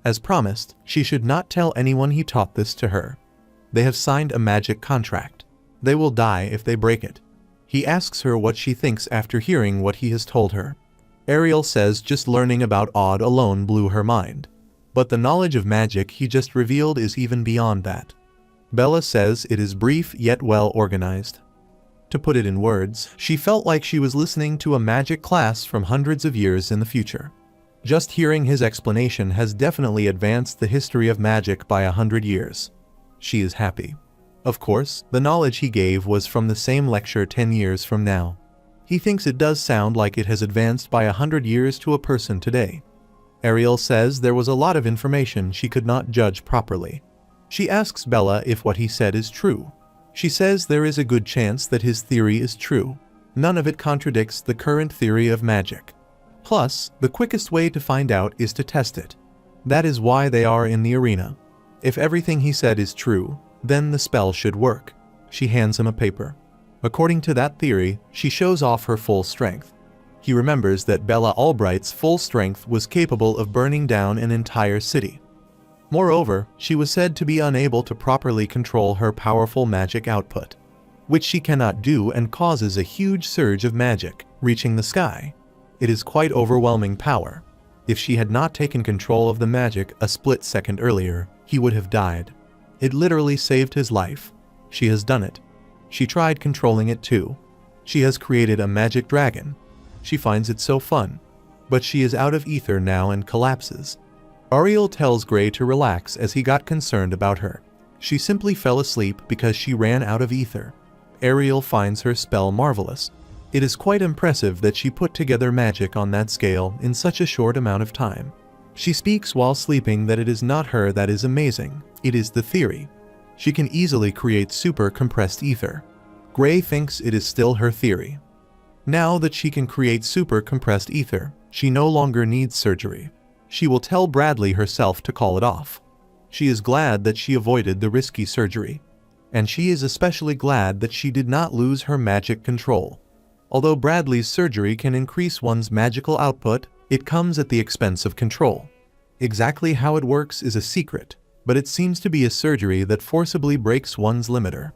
As promised, she should not tell anyone he taught this to her. They have signed a magic contract. They will die if they break it. He asks her what she thinks after hearing what he has told her. Ariel says just learning about Odd alone blew her mind. But the knowledge of magic he just revealed is even beyond that. Bella says it is brief yet well organized. To put it in words, she felt like she was listening to a magic class from hundreds of years in the future. Just hearing his explanation has definitely advanced the history of magic by 100 years. She is happy. Of course, the knowledge he gave was from the same lecture 10 years from now. He thinks it does sound like it has advanced by 100 years to a person today. Ariel says there was a lot of information she could not judge properly. She asks Bella if what he said is true. She says there is a good chance that his theory is true. None of it contradicts the current theory of magic. Plus, the quickest way to find out is to test it. That is why they are in the arena. If everything he said is true, then the spell should work. She hands him a paper. According to that theory, she shows off her full strength. He remembers that Bella Albright's full strength was capable of burning down an entire city. Moreover, she was said to be unable to properly control her powerful magic output, which she cannot do and causes a huge surge of magic, reaching the sky. It is quite overwhelming power. If she had not taken control of the magic a split second earlier, he would have died. It literally saved his life. She has done it. She tried controlling it too. She has created a magic dragon. She finds it so fun. But she is out of ether now and collapses. Ariel tells Gray to relax as he got concerned about her. She simply fell asleep because she ran out of ether. Ariel finds her spell marvelous. It is quite impressive that she put together magic on that scale in such a short amount of time. She speaks while sleeping that it is not her that is amazing, it is the theory. She can easily create super compressed ether. Gray thinks it is still her theory. Now that she can create super compressed ether, she no longer needs surgery. She will tell Bradley herself to call it off. She is glad that she avoided the risky surgery. And she is especially glad that she did not lose her magic control. Although Bradley's surgery can increase one's magical output, it comes at the expense of control. Exactly how it works is a secret, but it seems to be a surgery that forcibly breaks one's limiter.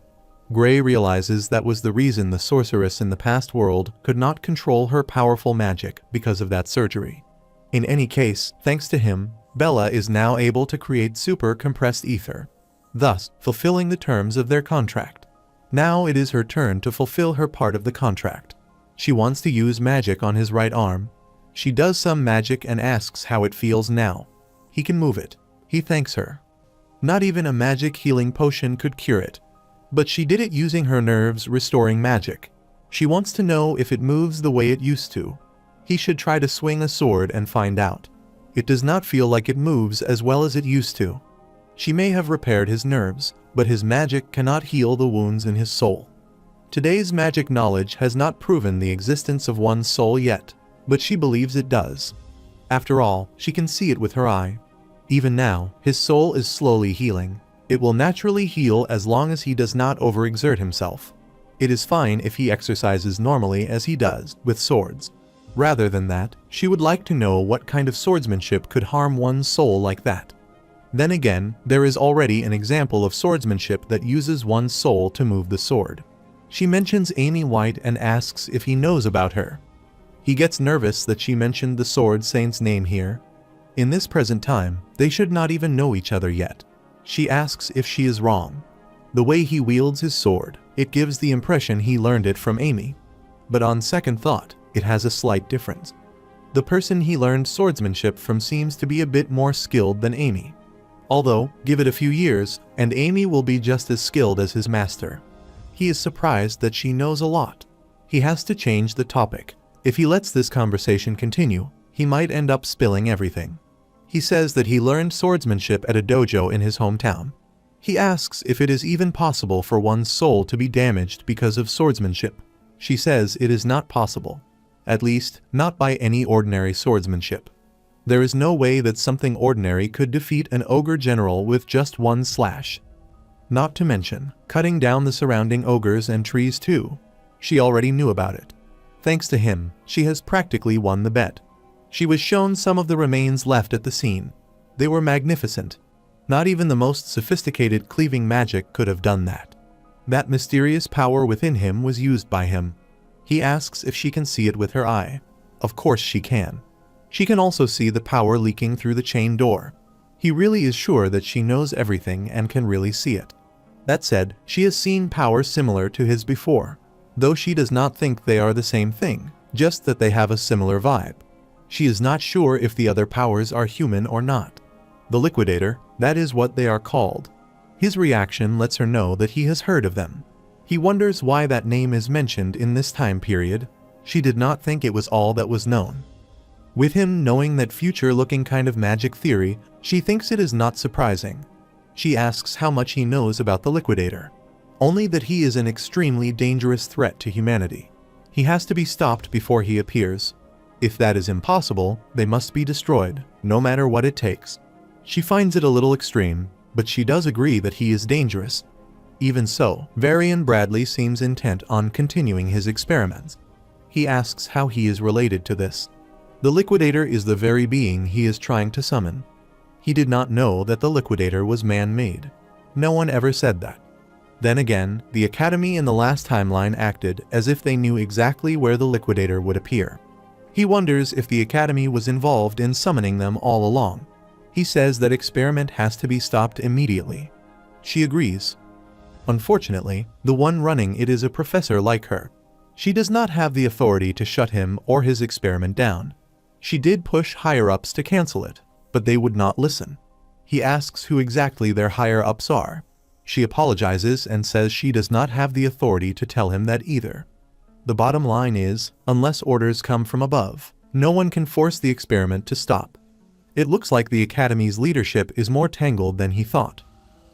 Gray realizes that was the reason the sorceress in the past world could not control her powerful magic because of that surgery. In any case, thanks to him, Bella is now able to create super compressed ether, thus fulfilling the terms of their contract. Now it is her turn to fulfill her part of the contract. She wants to use magic on his right arm. She does some magic and asks how it feels now. He can move it. He thanks her. Not even a magic healing potion could cure it. But she did it using her nerves restoring magic. She wants to know if it moves the way it used to. He should try to swing a sword and find out. It does not feel like it moves as well as it used to. She may have repaired his nerves, but his magic cannot heal the wounds in his soul. Today's magic knowledge has not proven the existence of one's soul yet, but she believes it does. After all, she can see it with her eye. Even now, his soul is slowly healing. It will naturally heal as long as he does not overexert himself. It is fine if he exercises normally as he does, with swords. Rather than that, she would like to know what kind of swordsmanship could harm one's soul like that. Then again, there is already an example of swordsmanship that uses one's soul to move the sword. She mentions Amy White and asks if he knows about her. He gets nervous that she mentioned the sword saint's name here. In this present time, they should not even know each other yet. She asks if she is wrong. The way he wields his sword, it gives the impression he learned it from Amy. But on second thought, it has a slight difference. The person he learned swordsmanship from seems to be a bit more skilled than Amy. Although, give it a few years, and Amy will be just as skilled as his master. He is surprised that she knows a lot. He has to change the topic. If he lets this conversation continue, he might end up spilling everything. He says that he learned swordsmanship at a dojo in his hometown. He asks if it is even possible for one's soul to be damaged because of swordsmanship. She says it is not possible. At least, not by any ordinary swordsmanship. There is no way that something ordinary could defeat an ogre general with just one slash. Not to mention, cutting down the surrounding ogres and trees too. She already knew about it. Thanks to him, she has practically won the bet. She was shown some of the remains left at the scene. They were magnificent. Not even the most sophisticated cleaving magic could have done that. That mysterious power within him was used by him. He asks if she can see it with her eye. Of course she can. She can also see the power leaking through the chain door. He really is sure that she knows everything and can really see it. That said, she has seen power similar to his before, though she does not think they are the same thing, just that they have a similar vibe. She is not sure if the other powers are human or not. The Liquidator, that is what they are called. His reaction lets her know that he has heard of them. He wonders why that name is mentioned in this time period. She did not think it was all that was known. With him knowing that future-looking kind of magic theory, she thinks it is not surprising. She asks how much he knows about the Liquidator. Only that he is an extremely dangerous threat to humanity. He has to be stopped before he appears. If that is impossible, they must be destroyed, no matter what it takes. She finds it a little extreme, but she does agree that he is dangerous. Even so, Varian Bradley seems intent on continuing his experiments. He asks how he is related to this. The Liquidator is the very being he is trying to summon. He did not know that the Liquidator was man-made. No one ever said that. Then again, the Academy in the last timeline acted as if they knew exactly where the Liquidator would appear. He wonders if the Academy was involved in summoning them all along. He says that experiment has to be stopped immediately. She agrees. Unfortunately, the one running it is a professor like her. She does not have the authority to shut him or his experiment down. She did push higher-ups to cancel it. but they would not listen. He asks who exactly their higher-ups are. She apologizes and says she does not have the authority to tell him that either. The bottom line is, unless orders come from above, no one can force the experiment to stop. It looks like the Academy's leadership is more tangled than he thought.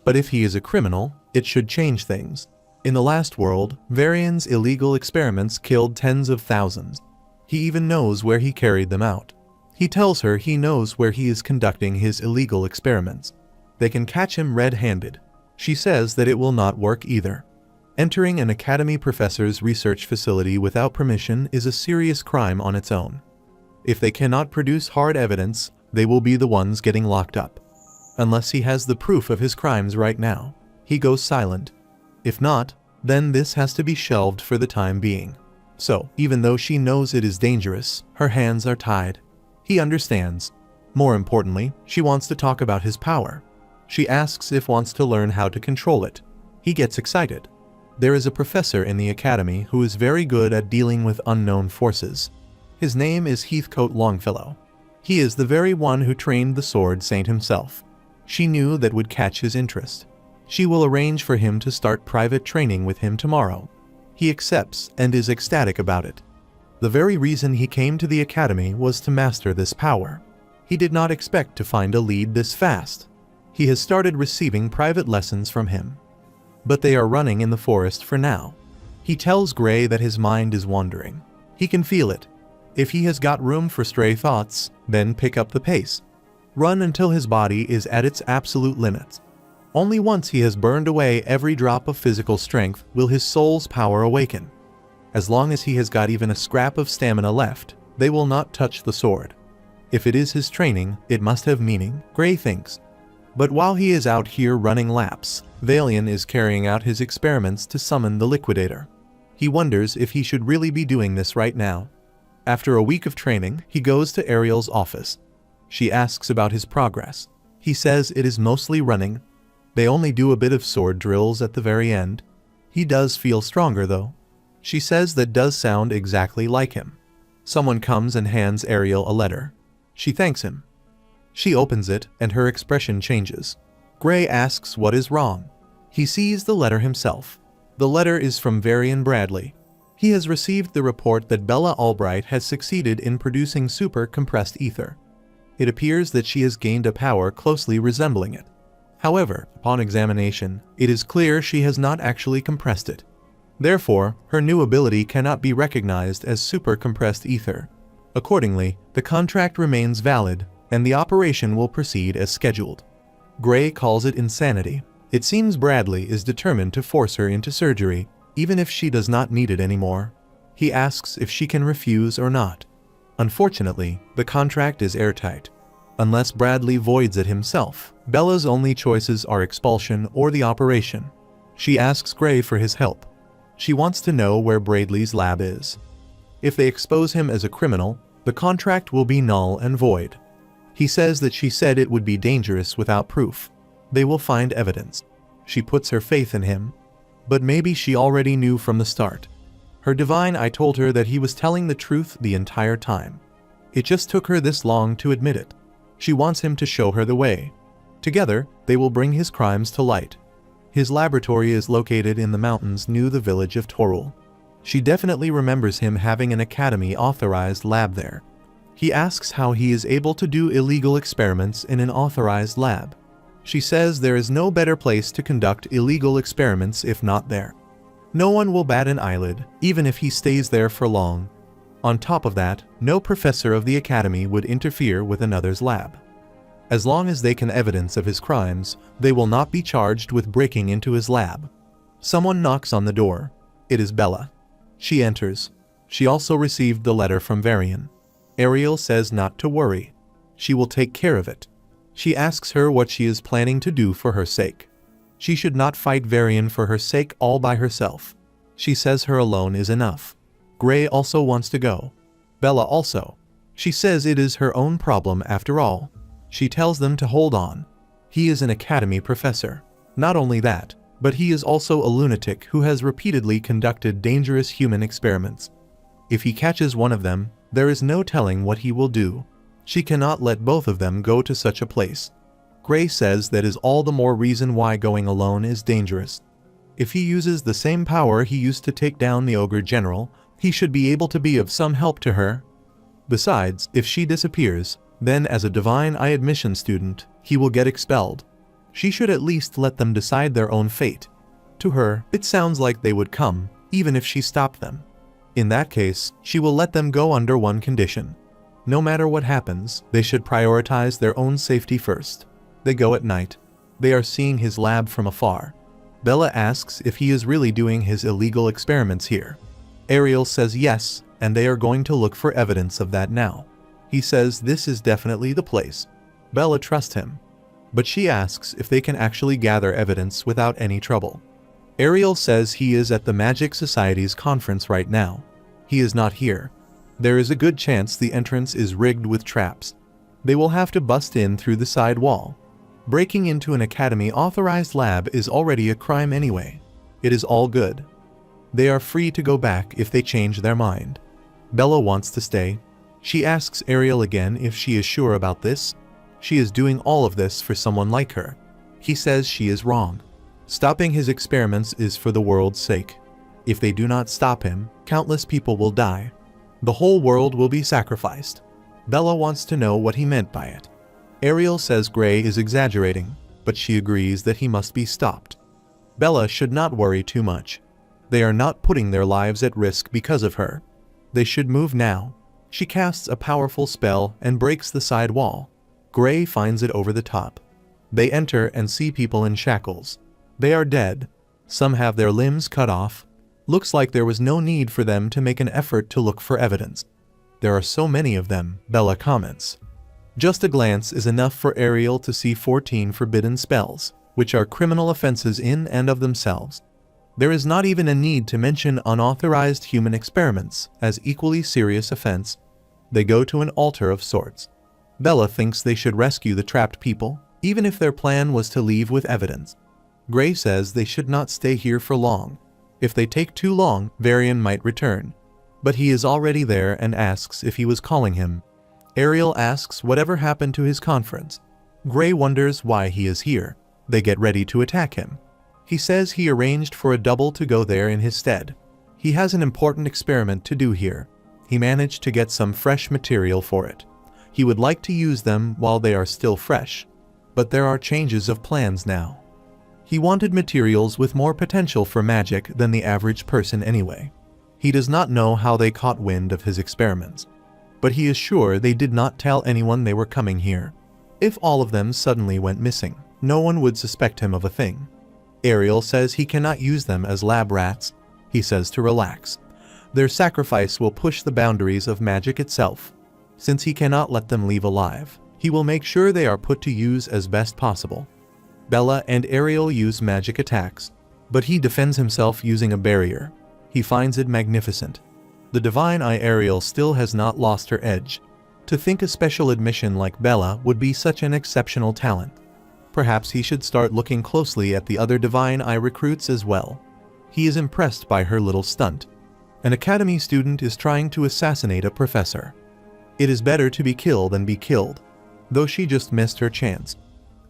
But if he is a criminal, it should change things. In the last world, Varian's illegal experiments killed tens of thousands. He even knows where he carried them out. He tells her he knows where he is conducting his illegal experiments. They can catch him red-handed. She says that it will not work either. Entering an Academy professor's research facility without permission is a serious crime on its own. If they cannot produce hard evidence, they will be the ones getting locked up. Unless he has the proof of his crimes right now, he goes silent. If not, then this has to be shelved for the time being. So, even though she knows it is dangerous, her hands are tied. He understands. More importantly, she wants to talk about his power. She asks if wants to learn how to control it. He gets excited. There is a professor in the Academy who is very good at dealing with unknown forces. His name is Heathcote Longfellow. He is the very one who trained the Sword Saint himself. She knew that would catch his interest. She will arrange for him to start private training with him tomorrow. He accepts and is ecstatic about it. The very reason he came to the Academy was to master this power. He did not expect to find a lead this fast. He has started receiving private lessons from him. But they are running in the forest for now. He tells Gray that his mind is wandering. He can feel it. If he has got room for stray thoughts, then pick up the pace. Run until his body is at its absolute limits. Only once he has burned away every drop of physical strength will his soul's power awaken. As long as he has got even a scrap of stamina left, they will not touch the sword. If it is his training, it must have meaning, Gray thinks. But while he is out here running laps, Valian is carrying out his experiments to summon the Liquidator. He wonders if he should really be doing this right now. After a week of training, he goes to Ariel's office. She asks about his progress. He says it is mostly running. They only do a bit of sword drills at the very end. He does feel stronger though. She says that does sound exactly like him. Someone comes and hands Ariel a letter. She thanks him. She opens it and her expression changes. Gray asks what is wrong. He sees the letter himself. The letter is from Varian Bradley. He has received the report that Bella Albright has succeeded in producing super compressed ether. It appears that she has gained a power closely resembling it. However, upon examination, it is clear she has not actually compressed it. Therefore, her new ability cannot be recognized as super compressed ether. Accordingly, the contract remains valid, and the operation will proceed as scheduled. Gray calls it insanity. It seems Bradley is determined to force her into surgery, even if she does not need it anymore. He asks if she can refuse or not. Unfortunately, the contract is airtight. Unless Bradley voids it himself, Bella's only choices are expulsion or the operation. She asks Gray for his help. She wants to know where Bradley's lab is. If they expose him as a criminal, the contract will be null and void. He says that she said it would be dangerous without proof. They will find evidence. She puts her faith in him. But maybe she already knew from the start. Her divine eye told her that he was telling the truth the entire time. It just took her this long to admit it. She wants him to show her the way. Together, they will bring his crimes to light. His laboratory is located in the mountains near the village of Torul. She definitely remembers him having an Academy-authorized lab there. He asks how he is able to do illegal experiments in an authorized lab. She says there is no better place to conduct illegal experiments if not there. No one will bat an eyelid, even if he stays there for long. On top of that, no professor of the Academy would interfere with another's lab. As long as they can evidence of his crimes, they will not be charged with breaking into his lab. Someone knocks on the door. It is Bella. She enters. She also received the letter from Varian. Ariel says not to worry. She will take care of it. She asks her what she is planning to do for her sake. She should not fight Varian for her sake all by herself. She says her alone is enough. Gray also wants to go. Bella also. She says it is her own problem after all. She tells them to hold on. He is an Academy professor. Not only that, but he is also a lunatic who has repeatedly conducted dangerous human experiments. If he catches one of them, there is no telling what he will do. She cannot let both of them go to such a place. Gray says that is all the more reason why going alone is dangerous. If he uses the same power he used to take down the ogre general, he should be able to be of some help to her. Besides, if she disappears, then as a Divine Eye admission student, he will get expelled. She should at least let them decide their own fate. To her, it sounds like they would come, even if she stopped them. In that case, she will let them go under one condition. No matter what happens, they should prioritize their own safety first. They go at night. They are seeing his lab from afar. Bella asks if he is really doing his illegal experiments here. Ariel says yes, and they are going to look for evidence of that now. He says this is definitely the place. Bella trusts him. But she asks if they can actually gather evidence without any trouble. Ariel says he is at the Magic Society's conference right now. He is not here. There is a good chance the entrance is rigged with traps. They will have to bust in through the side wall. Breaking into an Academy-authorized lab is already a crime anyway. It is all good. They are free to go back if they change their mind. Bella wants to stay. She asks Ariel again if she is sure about this. She is doing all of this for someone like her. He says she is wrong. Stopping his experiments is for the world's sake. If they do not stop him, countless people will die. The whole world will be sacrificed. Bella wants to know what he meant by it. Ariel says Gray is exaggerating, but she agrees that he must be stopped. Bella should not worry too much. They are not putting their lives at risk because of her. They should move now. She casts a powerful spell and breaks the side wall. Gray finds it over the top. They enter and see people in shackles. They are dead. Some have their limbs cut off. Looks like there was no need for them to make an effort to look for evidence. There are so many of them, Bella comments. Just a glance is enough for Ariel to see 14 forbidden spells, which are criminal offenses in and of themselves. There is not even a need to mention unauthorized human experiments as equally serious offense. They go to an altar of sorts. Bella thinks they should rescue the trapped people, even if their plan was to leave with evidence. Gray says they should not stay here for long. If they take too long, Varian might return. But he is already there and asks if he was calling him. Ariel asks whatever happened to his conference. Gray wonders why he is here. They get ready to attack him. He says he arranged for a double to go there in his stead. He has an important experiment to do here. He managed to get some fresh material for it. He would like to use them while they are still fresh. But there are changes of plans now. He wanted materials with more potential for magic than the average person anyway. He does not know how they caught wind of his experiments. But he is sure they did not tell anyone they were coming here. If all of them suddenly went missing, no one would suspect him of a thing. Ariel says he cannot use them as lab rats. He says to relax. Their sacrifice will push the boundaries of magic itself. Since he cannot let them leave alive, he will make sure they are put to use as best possible. Bella and Ariel use magic attacks, but he defends himself using a barrier. He finds it magnificent. The Divine Eye Ariel still has not lost her edge. To think a special admission like Bella would be such an exceptional talent. Perhaps he should start looking closely at the other Divine Eye recruits as well. He is impressed by her little stunt. An academy student is trying to assassinate a professor. It is better to be killed than be killed, though she just missed her chance.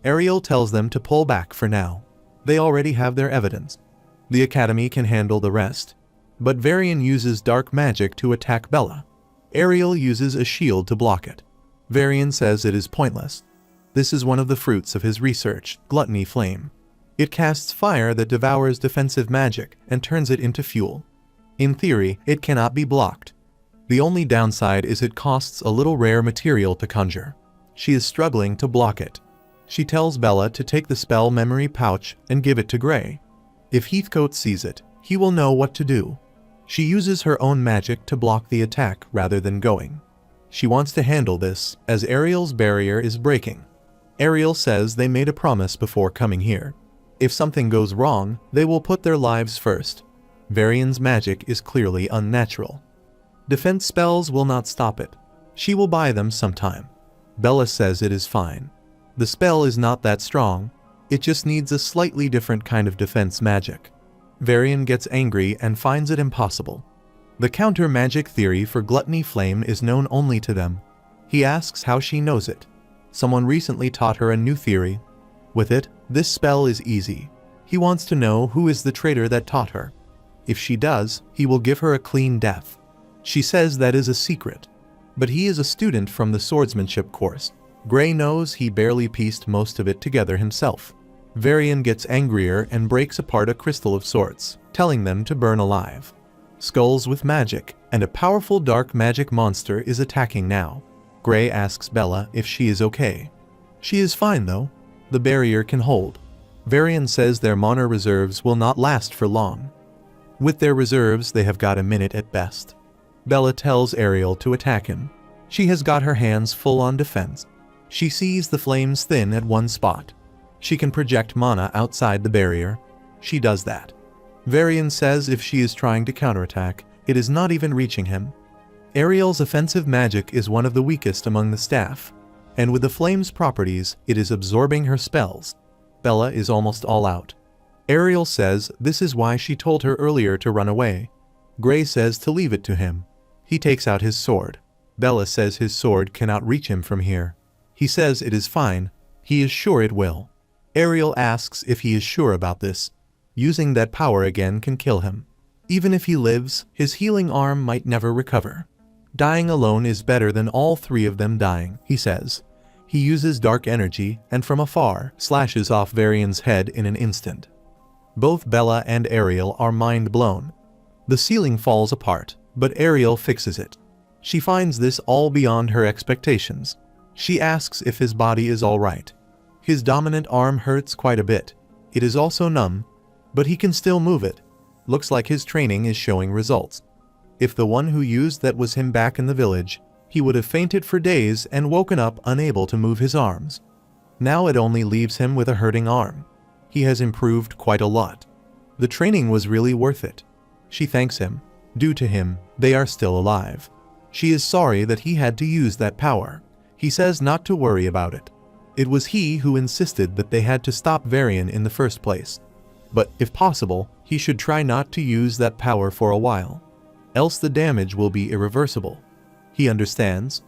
Ariel tells them to pull back for now. They already have their evidence. The academy can handle the rest. But Varian uses dark magic to attack Bella. Ariel uses a shield to block it. Varian says it is pointless. This is one of the fruits of his research, Gluttony Flame. It casts fire that devours defensive magic and turns it into fuel. In theory, it cannot be blocked. The only downside is it costs a little rare material to conjure. She is struggling to block it. She tells Bella to take the spell memory pouch and give it to Gray. If Heathcote sees it, he will know what to do. She uses her own magic to block the attack rather than going. She wants to handle this, as Ariel's barrier is breaking. Ariel says they made a promise before coming here. If something goes wrong, they will put their lives first. Varian's magic is clearly unnatural. Defense spells will not stop it. She will buy them sometime. Bella says it is fine. The spell is not that strong. It just needs a slightly different kind of defense magic. Varian gets angry and finds it impossible. The counter magic theory for Gluttony Flame is known only to them. He asks how she knows it. Someone recently taught her a new theory. With it, this spell is easy. He wants to know who is the traitor that taught her. If she does, he will give her a clean death. She says that is a secret. But he is a student from the swordsmanship course. Gray knows he barely pieced most of it together himself. Varian gets angrier and breaks apart a crystal of sorts, telling them to burn alive. Skulls with magic, and a powerful dark magic monster is attacking now. Gray asks Bella if she is okay. She is fine though. The barrier can hold. Varian says their mana reserves will not last for long. With their reserves, they have got a minute at best. Bella tells Ariel to attack him. She has got her hands full on defense. She sees the flames thin at one spot. She can project mana outside the barrier. She does that. Varian says if she is trying to counterattack, it is not even reaching him. Ariel's offensive magic is one of the weakest among the staff, and with the flame's properties, it is absorbing her spells. Bella is almost all out. Ariel says this is why she told her earlier to run away. Gray says to leave it to him. He takes out his sword. Bella says his sword cannot reach him from here. He says it is fine. He is sure it will. Ariel asks if he is sure about this. Using that power again can kill him. Even if he lives, his healing arm might never recover. Dying alone is better than all three of them dying, he says. He uses dark energy and from afar slashes off Varian's head in an instant. Both Bella and Ariel are mind blown. The ceiling falls apart, but Ariel fixes it. She finds this all beyond her expectations. She asks if his body is all right. His dominant arm hurts quite a bit. It is also numb, but he can still move it. Looks like his training is showing results. If the one who used that was him back in the village, he would have fainted for days and woken up unable to move his arms. Now it only leaves him with a hurting arm. He has improved quite a lot. The training was really worth it. She thanks him. Due to him, they are still alive. She is sorry that he had to use that power. He says not to worry about it. It was he who insisted that they had to stop Varian in the first place. But, if possible, he should try not to use that power for a while. Else the damage will be irreversible. He understands.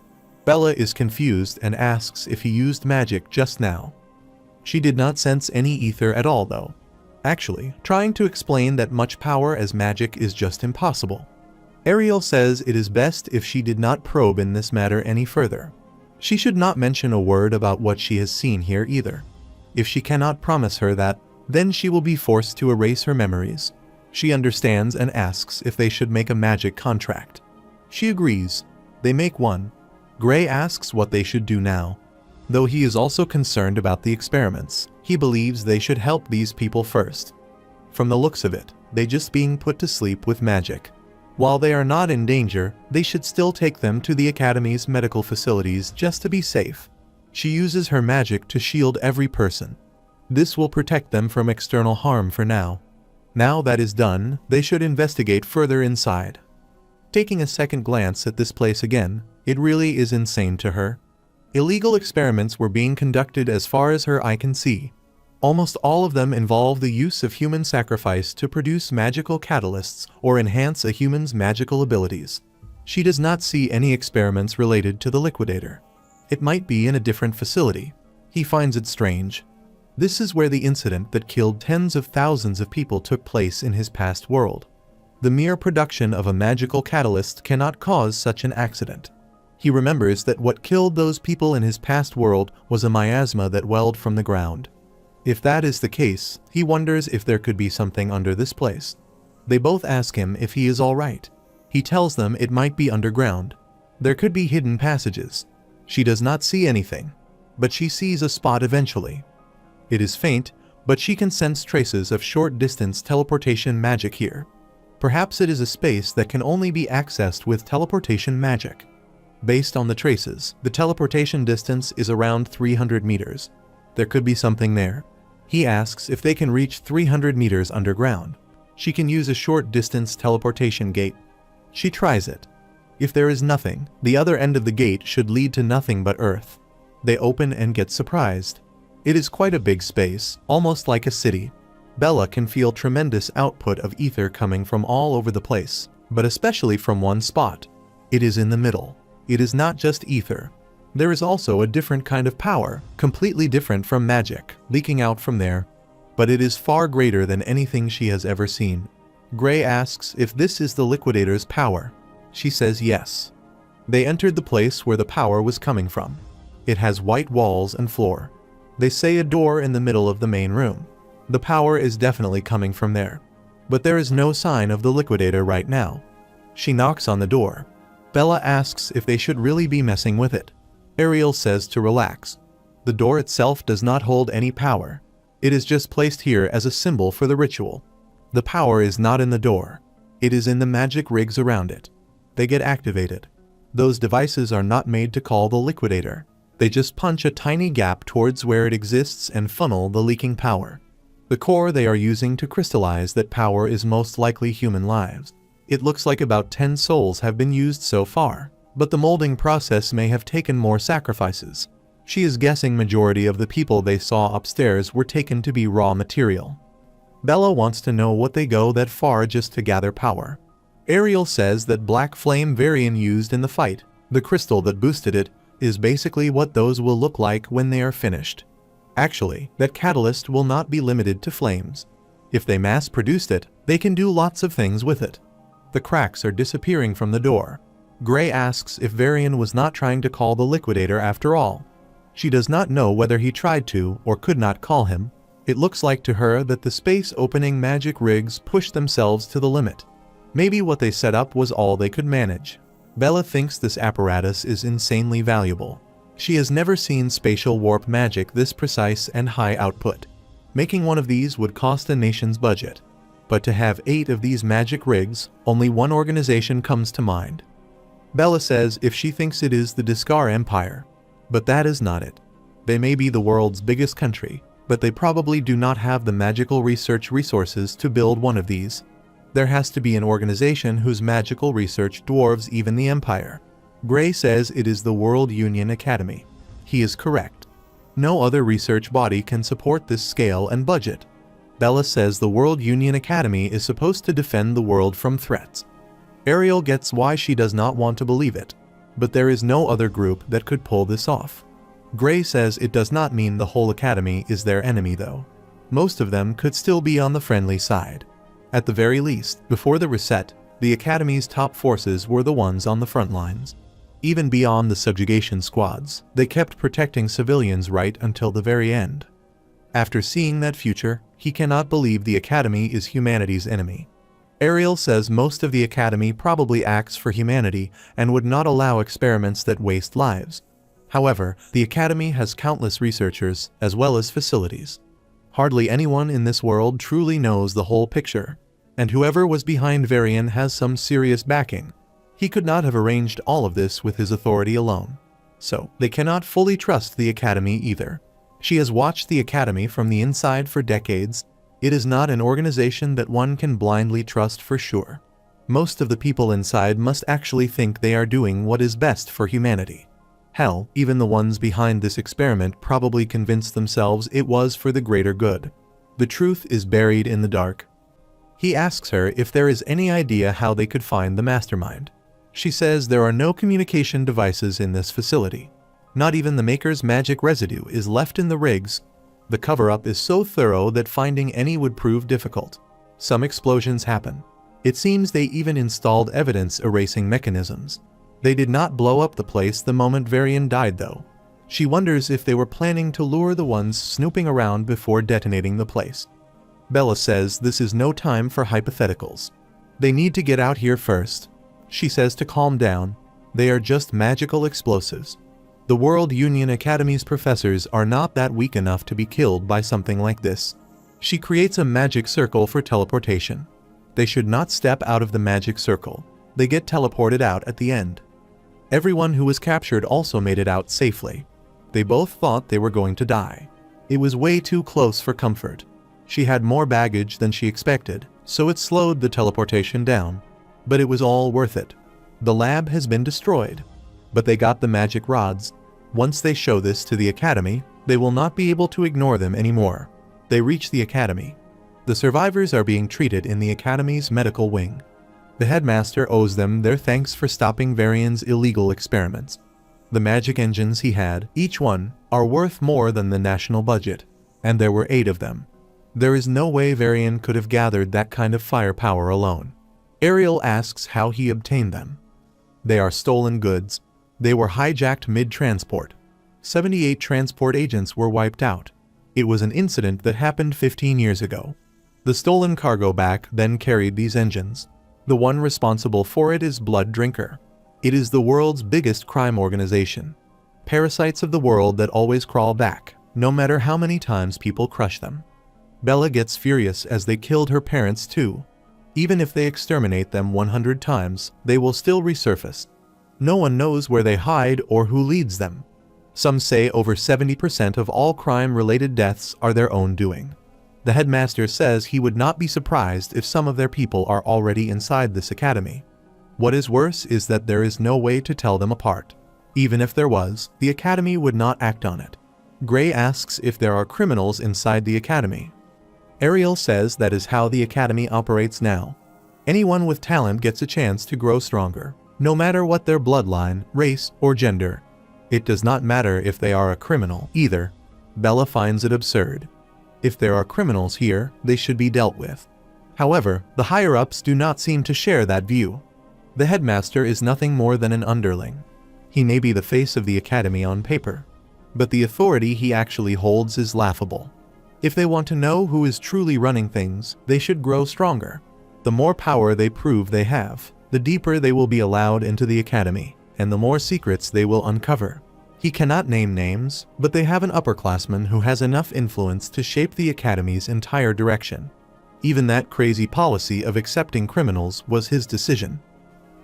Bella is confused and asks if he used magic just now. She did not sense any ether at all though. Actually, trying to explain that much power as magic is just impossible. Ariel says it is best if she did not probe in this matter any further. She should not mention a word about what she has seen here either. If she cannot promise her that, then she will be forced to erase her memories. She understands and asks if they should make a magic contract. She agrees. They make one. Gray asks what they should do now. Though he is also concerned about the experiments, he believes they should help these people first. From the looks of it, they just being put to sleep with magic. While they are not in danger, they should still take them to the Academy's medical facilities just to be safe. She uses her magic to shield every person. This will protect them from external harm for now. Now that is done, they should investigate further inside. Taking a second glance at this place again, it really is insane to her. Illegal experiments were being conducted as far as her eye can see. Almost all of them involve the use of human sacrifice to produce magical catalysts or enhance a human's magical abilities. She does not see any experiments related to the liquidator. It might be in a different facility. He finds it strange. This is where the incident that killed tens of thousands of people took place in his past world. The mere production of a magical catalyst cannot cause such an accident. He remembers that what killed those people in his past world was a miasma that welled from the ground. If that is the case, he wonders if there could be something under this place. They both ask him if he is all right. He tells them it might be underground. There could be hidden passages. She does not see anything, but she sees a spot eventually. It is faint, but she can sense traces of short-distance teleportation magic here. Perhaps it is a space that can only be accessed with teleportation magic. Based on the traces, the teleportation distance is around 300 meters. There could be something there. He asks if they can reach 300 meters underground. She can use a short-distance teleportation gate. She tries it. If there is nothing, the other end of the gate should lead to nothing but earth. They open and get surprised. It is quite a big space, almost like a city. Bella can feel tremendous output of ether coming from all over the place, but especially from one spot. It is in the middle. It is not just ether. There is also a different kind of power, completely different from magic, leaking out from there, but it is far greater than anything she has ever seen. Gray asks if this is the liquidator's power. She says yes. They entered the place where the power was coming from. It has white walls and floor. They say a door in the middle of the main room. The power is definitely coming from there. But there is no sign of the liquidator right now. She knocks on the door. Bella asks if they should really be messing with it. Ariel says to relax. The door itself does not hold any power. It is just placed here as a symbol for the ritual. The power is not in the door. It is in the magic rigs around it. They get activated. Those devices are not made to call the liquidator. They just punch a tiny gap towards where it exists and funnel the leaking power. The core they are using to crystallize that power is most likely human lives. It looks like about 10 souls have been used so far, but the molding process may have taken more sacrifices. She is guessing majority of the people they saw upstairs were taken to be raw material. Bella wants to know what they go that far just to gather power. Ariel says that black flame variant used in the fight, the crystal that boosted it, is basically what those will look like when they are finished. Actually, that catalyst will not be limited to flames. If they mass-produced it, they can do lots of things with it. The cracks are disappearing from the door. Gray asks if Varian was not trying to call the liquidator after all. She does not know whether he tried to or could not call him. It looks like to her that the space-opening magic rigs pushed themselves to the limit. Maybe what they set up was all they could manage. Bella thinks this apparatus is insanely valuable. She has never seen spatial warp magic this precise and high output. Making one of these would cost a nation's budget. But to have 8 of these magic rigs, only one organization comes to mind. Bella says if she thinks it is the Discar Empire. But that is not it. They may be the world's biggest country, but they probably do not have the magical research resources to build one of these. There has to be an organization whose magical research dwarves even the Empire. Gray says it is the World Union Academy. He is correct. No other research body can support this scale and budget. Bella says the World Union Academy is supposed to defend the world from threats. Ariel gets why she does not want to believe it, but there is no other group that could pull this off. Gray says it does not mean the whole academy is their enemy though. Most of them could still be on the friendly side. At the very least, before the reset, the academy's top forces were the ones on the front lines. Even beyond the subjugation squads, they kept protecting civilians right until the very end. After seeing that future, he cannot believe the academy is humanity's enemy. Ariel says most of the academy probably acts for humanity and would not allow experiments that waste lives. However, the academy has countless researchers as well as facilities. Hardly anyone in this world truly knows the whole picture, and whoever was behind Varian has some serious backing. He could not have arranged all of this with his authority alone. So, they cannot fully trust the academy either. She has watched the academy from the inside for decades. It is not an organization that one can blindly trust for sure. Most of the people inside must actually think they are doing what is best for humanity. Hell, even the ones behind this experiment probably convinced themselves it was for the greater good. The truth is buried in the dark. He asks her if there is any idea how they could find the mastermind. She says there are no communication devices in this facility. Not even the maker's magic residue is left in the rigs. The cover-up is so thorough that finding any would prove difficult. Some explosions happen. It seems they even installed evidence-erasing mechanisms. They did not blow up the place the moment Varian died though. She wonders if they were planning to lure the ones snooping around before detonating the place. Bella says this is no time for hypotheticals. They need to get out here first. She says to calm down. They are just magical explosives. The World Union Academy's professors are not that weak enough to be killed by something like this. She creates a magic circle for teleportation. They should not step out of the magic circle. They get teleported out at the end. Everyone who was captured also made it out safely. They both thought they were going to die. It was way too close for comfort. She had more baggage than she expected, so it slowed the teleportation down. But it was all worth it. The lab has been destroyed. But they got the magic rods. Once they show this to the academy, they will not be able to ignore them anymore. They reach the academy. The survivors are being treated in the academy's medical wing. The headmaster owes them their thanks for stopping Varian's illegal experiments. The magic engines he had, each one, are worth more than the national budget, and there were 8 of them. There is no way Varian could have gathered that kind of firepower alone. Ariel asks how he obtained them. They are stolen goods. They were hijacked mid-transport. 78 transport agents were wiped out. It was an incident that happened 15 years ago. The stolen cargo back then carried these engines. The one responsible for it is Blood Drinker. It is the world's biggest crime organization. Parasites of the world that always crawl back, no matter how many times people crush them. Bella gets furious as they killed her parents too. Even if they exterminate them 100 times, they will still resurface. No one knows where they hide or who leads them. Some say over 70% of all crime-related deaths are their own doing. The headmaster says he would not be surprised if some of their people are already inside this academy. What is worse is that there is no way to tell them apart. Even if there was, the academy would not act on it. Gray asks if there are criminals inside the academy. Ariel says that is how the academy operates now. Anyone with talent gets a chance to grow stronger, no matter what their bloodline, race, or gender. It does not matter if they are a criminal, either. Bella finds it absurd. If there are criminals here, they should be dealt with. However, the higher-ups do not seem to share that view. The headmaster is nothing more than an underling. He may be the face of the academy on paper, but the authority he actually holds is laughable. If they want to know who is truly running things, they should grow stronger. The more power they prove they have, the deeper they will be allowed into the academy, and the more secrets they will uncover. He cannot name names, but they have an upperclassman who has enough influence to shape the academy's entire direction. Even that crazy policy of accepting criminals was his decision.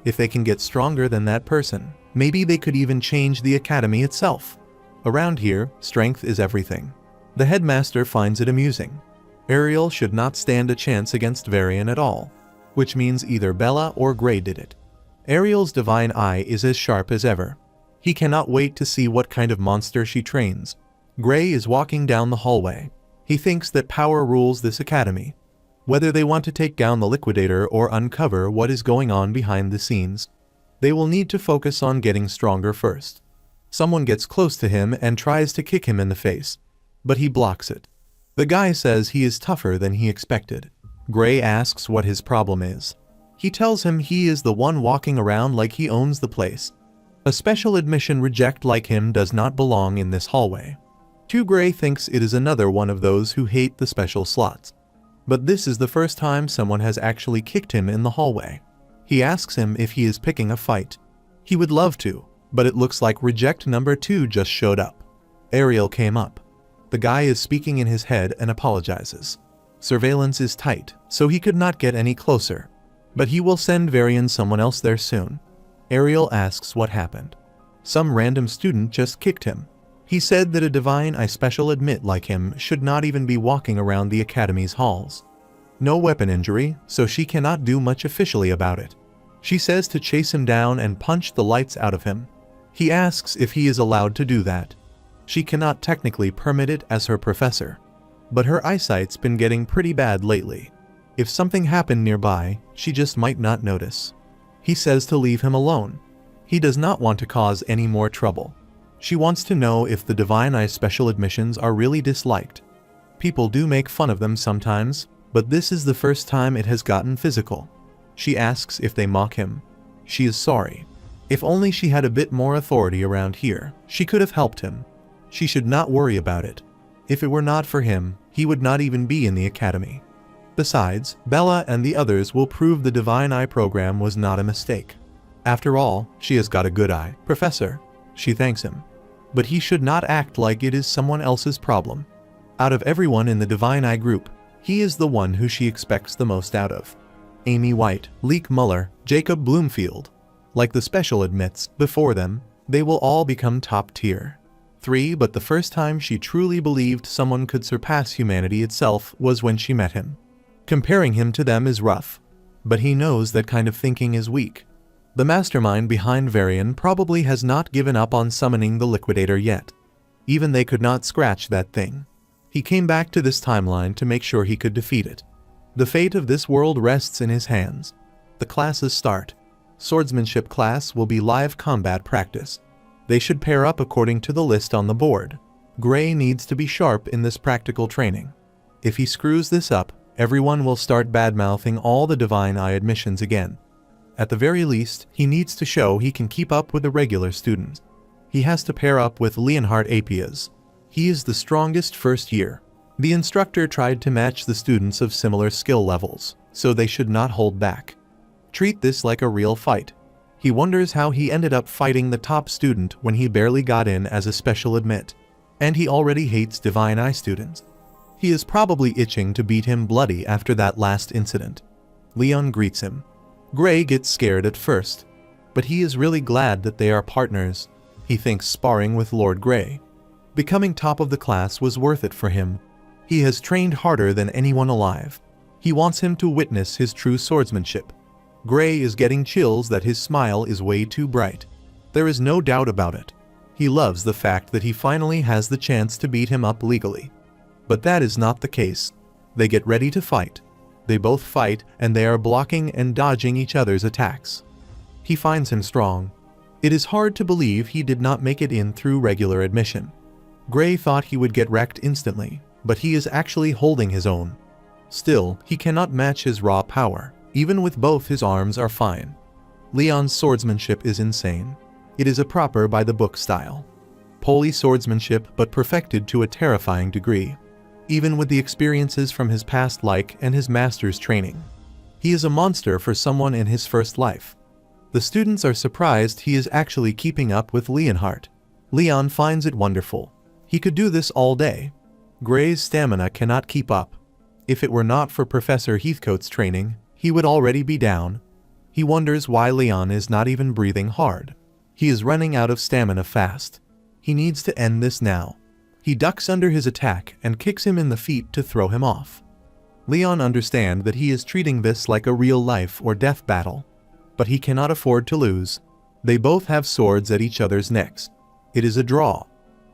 If they can get stronger than that person, maybe they could even change the academy itself. Around here, strength is everything. The headmaster finds it amusing. Ariel should not stand a chance against Varian at all, which means either Bella or Gray did it. Ariel's divine eye is as sharp as ever. He cannot wait to see what kind of monster she trains. Gray is walking down the hallway. He thinks that power rules this academy. Whether they want to take down the liquidator or uncover what is going on behind the scenes, they will need to focus on getting stronger first. Someone gets close to him and tries to kick him in the face, but he blocks it. The guy says he is tougher than he expected. Gray asks what his problem is. He tells him he is the one walking around like he owns the place. A special admission reject like him does not belong in this hallway. Gray thinks it is another one of those who hate the special slots. But this is the first time someone has actually kicked him in the hallway. He asks him if he is picking a fight. He would love to, but it looks like reject number 2 just showed up. Ariel came up. The guy is speaking in his head and apologizes. Surveillance is tight, so he could not get any closer. But he will send Varian someone else there soon. Ariel asks what happened. Some random student just kicked him. He said that a divine I special admit like him should not even be walking around the academy's halls. No weapon injury, so she cannot do much officially about it. She says to chase him down and punch the lights out of him. He asks if he is allowed to do that. She cannot technically permit it as her professor, but her eyesight's been getting pretty bad lately. If something happened nearby, she just might not notice. He says to leave him alone. He does not want to cause any more trouble. She wants to know if the Divine Eye special admissions are really disliked. People do make fun of them sometimes, but this is the first time it has gotten physical. She asks if they mock him. She is sorry. If only she had a bit more authority around here, she could have helped him. She should not worry about it. If it were not for him, he would not even be in the academy. Besides, Bella and the others will prove the Divine Eye program was not a mistake. After all, she has got a good eye, Professor. She thanks him. But he should not act like it is someone else's problem. Out of everyone in the Divine Eye group, he is the one who she expects the most out of. Amy White, Leek Muller, Jacob Bloomfield. Like the special admits, before them, they will all become top tier. 3. But the first time she truly believed someone could surpass humanity itself was when she met him. Comparing him to them is rough, but he knows that kind of thinking is weak. The mastermind behind Varian probably has not given up on summoning the liquidator yet. Even they could not scratch that thing. He came back to this timeline to make sure he could defeat it. The fate of this world rests in his hands. The classes start. Swordsmanship class will be live combat practice. They should pair up according to the list on the board. Gray needs to be sharp in this practical training. If he screws this up, everyone will start badmouthing all the Divine Eye admissions again. At the very least, he needs to show he can keep up with the regular students. He has to pair up with Leonhardt Apias. He is the strongest first year. The instructor tried to match the students of similar skill levels, so they should not hold back. Treat this like a real fight. He wonders how he ended up fighting the top student when he barely got in as a special admit. And he already hates Divine Eye students. He is probably itching to beat him bloody after that last incident. Leon greets him. Gray gets scared at first, but he is really glad that they are partners. He thinks sparring with Lord Gray. Becoming top of the class was worth it for him. He has trained harder than anyone alive. He wants him to witness his true swordsmanship. Gray is getting chills that his smile is way too bright. There is no doubt about it. He loves the fact that he finally has the chance to beat him up legally. But that is not the case. They get ready to fight. They both fight and they are blocking and dodging each other's attacks. He finds him strong. It is hard to believe he did not make it in through regular admission. Gray thought he would get wrecked instantly, but he is actually holding his own. Still, he cannot match his raw power. Even with both his arms are fine. Leon's swordsmanship is insane. It is a proper by-the-book style. Poli swordsmanship but perfected to a terrifying degree. Even with the experiences from his past life and his master's training. He is a monster for someone in his first life. The students are surprised he is actually keeping up with Leonhardt. Leon finds it wonderful. He could do this all day. Gray's stamina cannot keep up. If it were not for Professor Heathcote's training, he would already be down. He wonders why Leon is not even breathing hard. He is running out of stamina fast. He needs to end this now. He ducks under his attack and kicks him in the feet to throw him off. Leon understands that he is treating this like a real life or death battle. But he cannot afford to lose. They both have swords at each other's necks. It is a draw.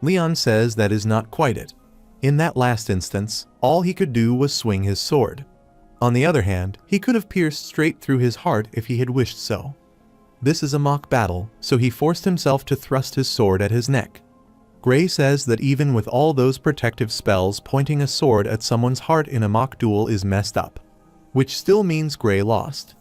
Leon says that is not quite it. In that last instance, all he could do was swing his sword. On the other hand, he could have pierced straight through his heart if he had wished so. This is a mock battle, so he forced himself to thrust his sword at his neck. Gray says that even with all those protective spells, pointing a sword at someone's heart in a mock duel is messed up. Which still means Gray lost.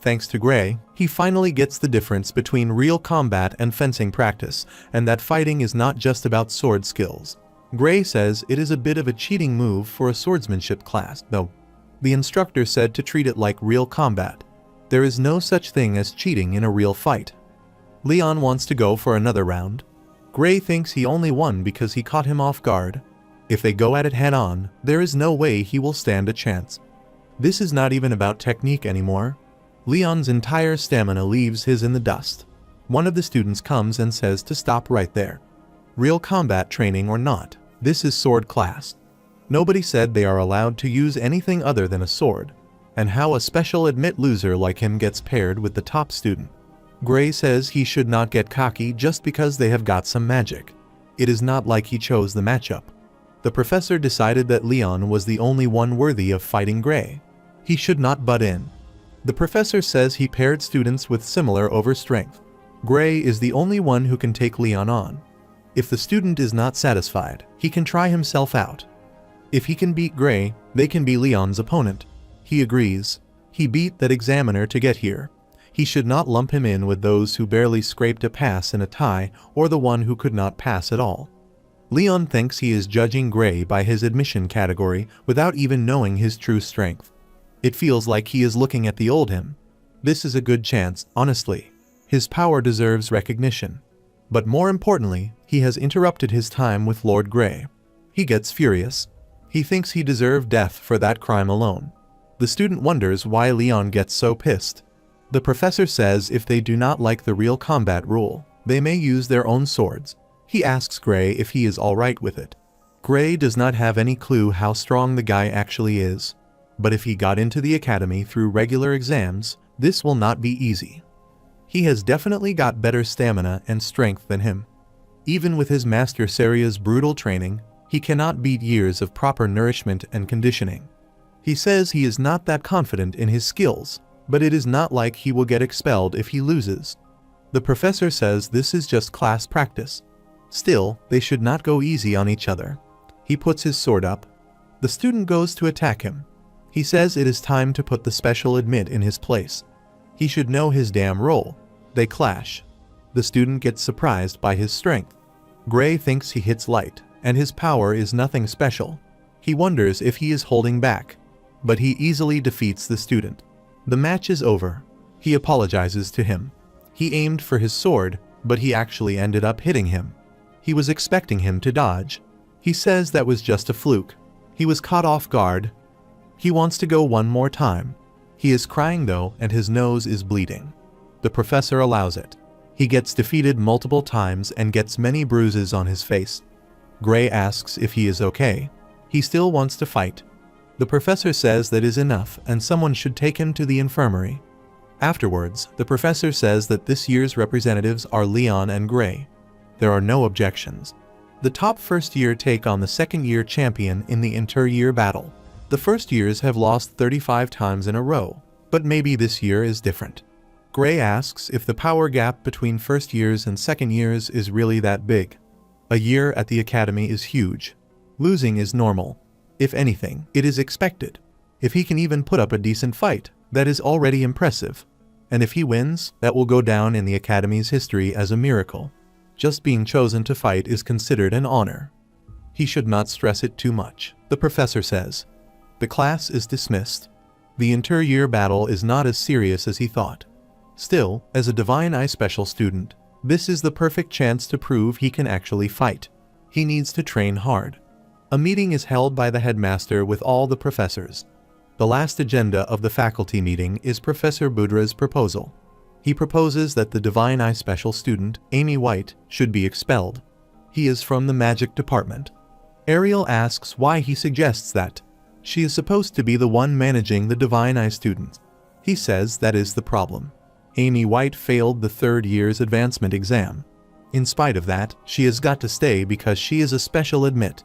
Thanks to Gray, he finally gets the difference between real combat and fencing practice, and that fighting is not just about sword skills. Gray says it is a bit of a cheating move for a swordsmanship class, though. The instructor said to treat it like real combat. There is no such thing as cheating in a real fight. Leon wants to go for another round. Gray thinks he only won because he caught him off guard. If they go at it head-on, there is no way he will stand a chance. This is not even about technique anymore. Leon's entire stamina leaves his in the dust. One of the students comes and says to stop right there. Real combat training or not, this is sword class. Nobody said they are allowed to use anything other than a sword. And how a special admit loser like him gets paired with the top student. Gray says he should not get cocky just because they have got some magic. It is not like he chose the matchup. The professor decided that Leon was the only one worthy of fighting Gray. He should not butt in. The professor says he paired students with similar overstrength. Gray is the only one who can take Leon on. If the student is not satisfied, he can try himself out. If he can beat Gray, they can be Leon's opponent. He agrees. He beat that examiner to get here. He should not lump him in with those who barely scraped a pass in a tie or the one who could not pass at all. Leon thinks he is judging Gray by his admission category without even knowing his true strength. It feels like he is looking at the old him. This is a good chance, honestly. His power deserves recognition. But more importantly, he has interrupted his time with Lord Gray. He gets furious. He thinks he deserved death for that crime alone. The student wonders why Leon gets so pissed. The professor says if they do not like the real combat rule, they may use their own swords. He asks Gray if he is alright with it. Gray does not have any clue how strong the guy actually is. But if he got into the academy through regular exams, this will not be easy. He has definitely got better stamina and strength than him. Even with his master Seria's brutal training, he cannot beat years of proper nourishment and conditioning. He says he is not that confident in his skills, but it is not like he will get expelled if he loses. The professor says this is just class practice. Still, they should not go easy on each other. He puts his sword up. The student goes to attack him. He says it is time to put the special admit in his place. He should know his damn role. They clash. The student gets surprised by his strength. Gray thinks he hits light, and his power is nothing special. He wonders if he is holding back, but he easily defeats the student. The match is over. He apologizes to him. He aimed for his sword, but he actually ended up hitting him. He was expecting him to dodge. He says that was just a fluke. He was caught off guard. He wants to go one more time. He is crying though, and his nose is bleeding. The professor allows it. He gets defeated multiple times and gets many bruises on his face. Gray asks if he is okay. He still wants to fight. The professor says that is enough and someone should take him to the infirmary. Afterwards, the professor says that this year's representatives are Leon and Gray. There are no objections. The top first year take on the second year champion in the inter-year battle. The first years have lost 35 times in a row, but maybe this year is different. Gray asks if the power gap between first years and second years is really that big. A year at the academy is huge. Losing is normal. If anything, it is expected. If he can even put up a decent fight, that is already impressive. And if he wins, that will go down in the academy's history as a miracle. Just being chosen to fight is considered an honor. He should not stress it too much, the professor says. The class is dismissed. The inter-year battle is not as serious as he thought. Still, as a Divine Eye Special student, this is the perfect chance to prove he can actually fight. He needs to train hard. A meeting is held by the headmaster with all the professors. The last agenda of the faculty meeting is Professor Budra's proposal. He proposes that the Divine Eye Special student, Amy White, should be expelled. He is from the magic department. Ariel asks why he suggests that. She is supposed to be the one managing the Divine Eye students. He says that is the problem. Amy White failed the third year's advancement exam. In spite of that, she has got to stay because she is a special admit.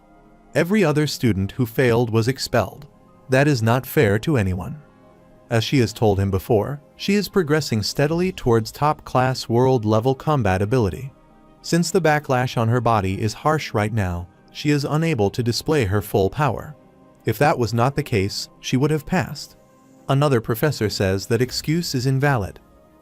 Every other student who failed was expelled. That is not fair to anyone. As she has told him before, she is progressing steadily towards top-class world-level combat ability. Since the backlash on her body is harsh right now, she is unable to display her full power. If that was not the case, she would have passed. Another professor says that excuse is invalid.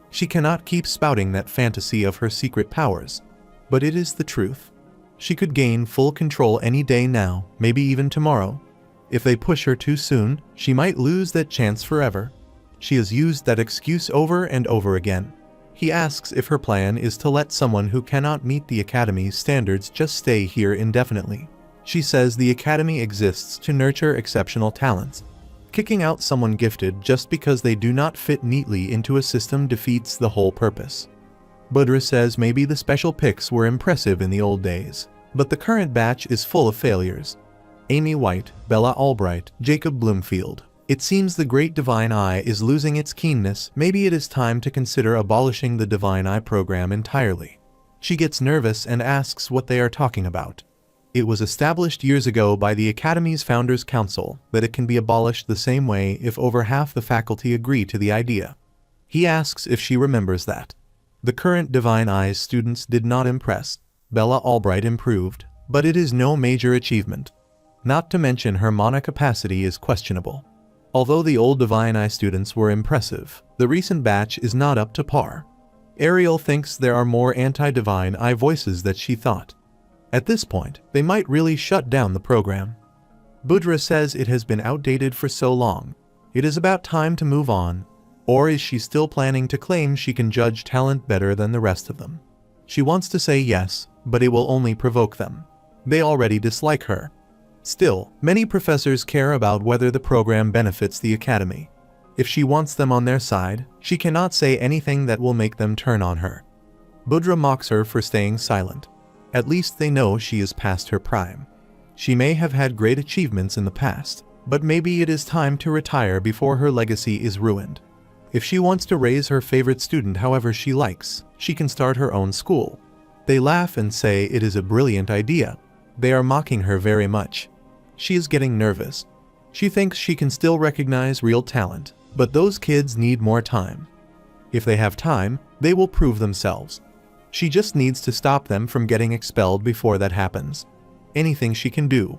She cannot keep spouting that fantasy of her secret powers. But it is the truth. She could gain full control any day now, maybe even tomorrow. If they push her too soon, she might lose that chance forever. She has used that excuse over and over again. He asks if her plan is to let someone who cannot meet the academy's standards just stay here indefinitely. She says the academy exists to nurture exceptional talents. Kicking out someone gifted just because they do not fit neatly into a system defeats the whole purpose. Budra says maybe the special picks were impressive in the old days, but the current batch is full of failures. Amy White, Bella Albright, Jacob Bloomfield. It seems the Great Divine Eye is losing its keenness. Maybe it is time to consider abolishing the Divine Eye program entirely. She gets nervous and asks what they are talking about. It was established years ago by the Academy's Founders Council that it can be abolished the same way if over half the faculty agree to the idea. He asks if she remembers that. The current Divine Eyes students did not impress. Bella Albright improved, but it is no major achievement. Not to mention her mana capacity is questionable. Although the old Divine Eye students were impressive, the recent batch is not up to par. Ariel thinks there are more anti-Divine Eye voices than she thought. At this point, they might really shut down the program. Budra says it has been outdated for so long. It is about time to move on. Or is she still planning to claim she can judge talent better than the rest of them? She wants to say yes, but it will only provoke them. They already dislike her. Still, many professors care about whether the program benefits the academy. If she wants them on their side, she cannot say anything that will make them turn on her. Budra mocks her for staying silent. At least they know she is past her prime. She may have had great achievements in the past, but maybe it is time to retire before her legacy is ruined. If she wants to raise her favorite student however she likes, she can start her own school. They laugh and say it is a brilliant idea. They are mocking her very much. She is getting nervous. She thinks she can still recognize real talent, but those kids need more time. If they have time, they will prove themselves. She just needs to stop them from getting expelled before that happens. Anything she can do.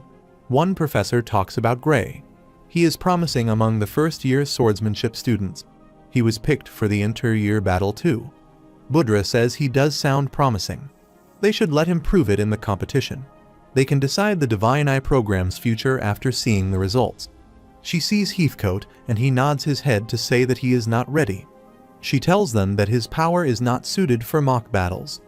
One professor talks about Gray. He is promising among the first-year swordsmanship students. He was picked for the inter-year battle too. Budra says he does sound promising. They should let him prove it in the competition. They can decide the Divine Eye program's future after seeing the results. She sees Heathcote and he nods his head to say that he is not ready. She tells them that his power is not suited for mock battles.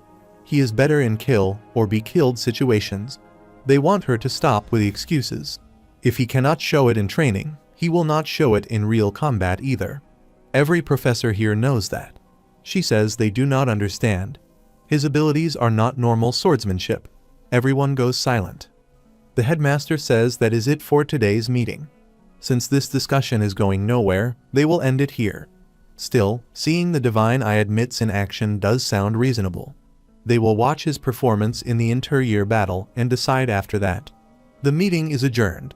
He is better in kill or be killed situations. They want her to stop with the excuses. If he cannot show it in training, he will not show it in real combat either. Every professor here knows that. She says they do not understand. His abilities are not normal swordsmanship. Everyone goes silent. The headmaster says that is it for today's meeting. Since this discussion is going nowhere, they will end it here. Still, seeing the Divine Eye admits in action does sound reasonable. They will watch his performance in the inter-year battle and decide after that. The meeting is adjourned.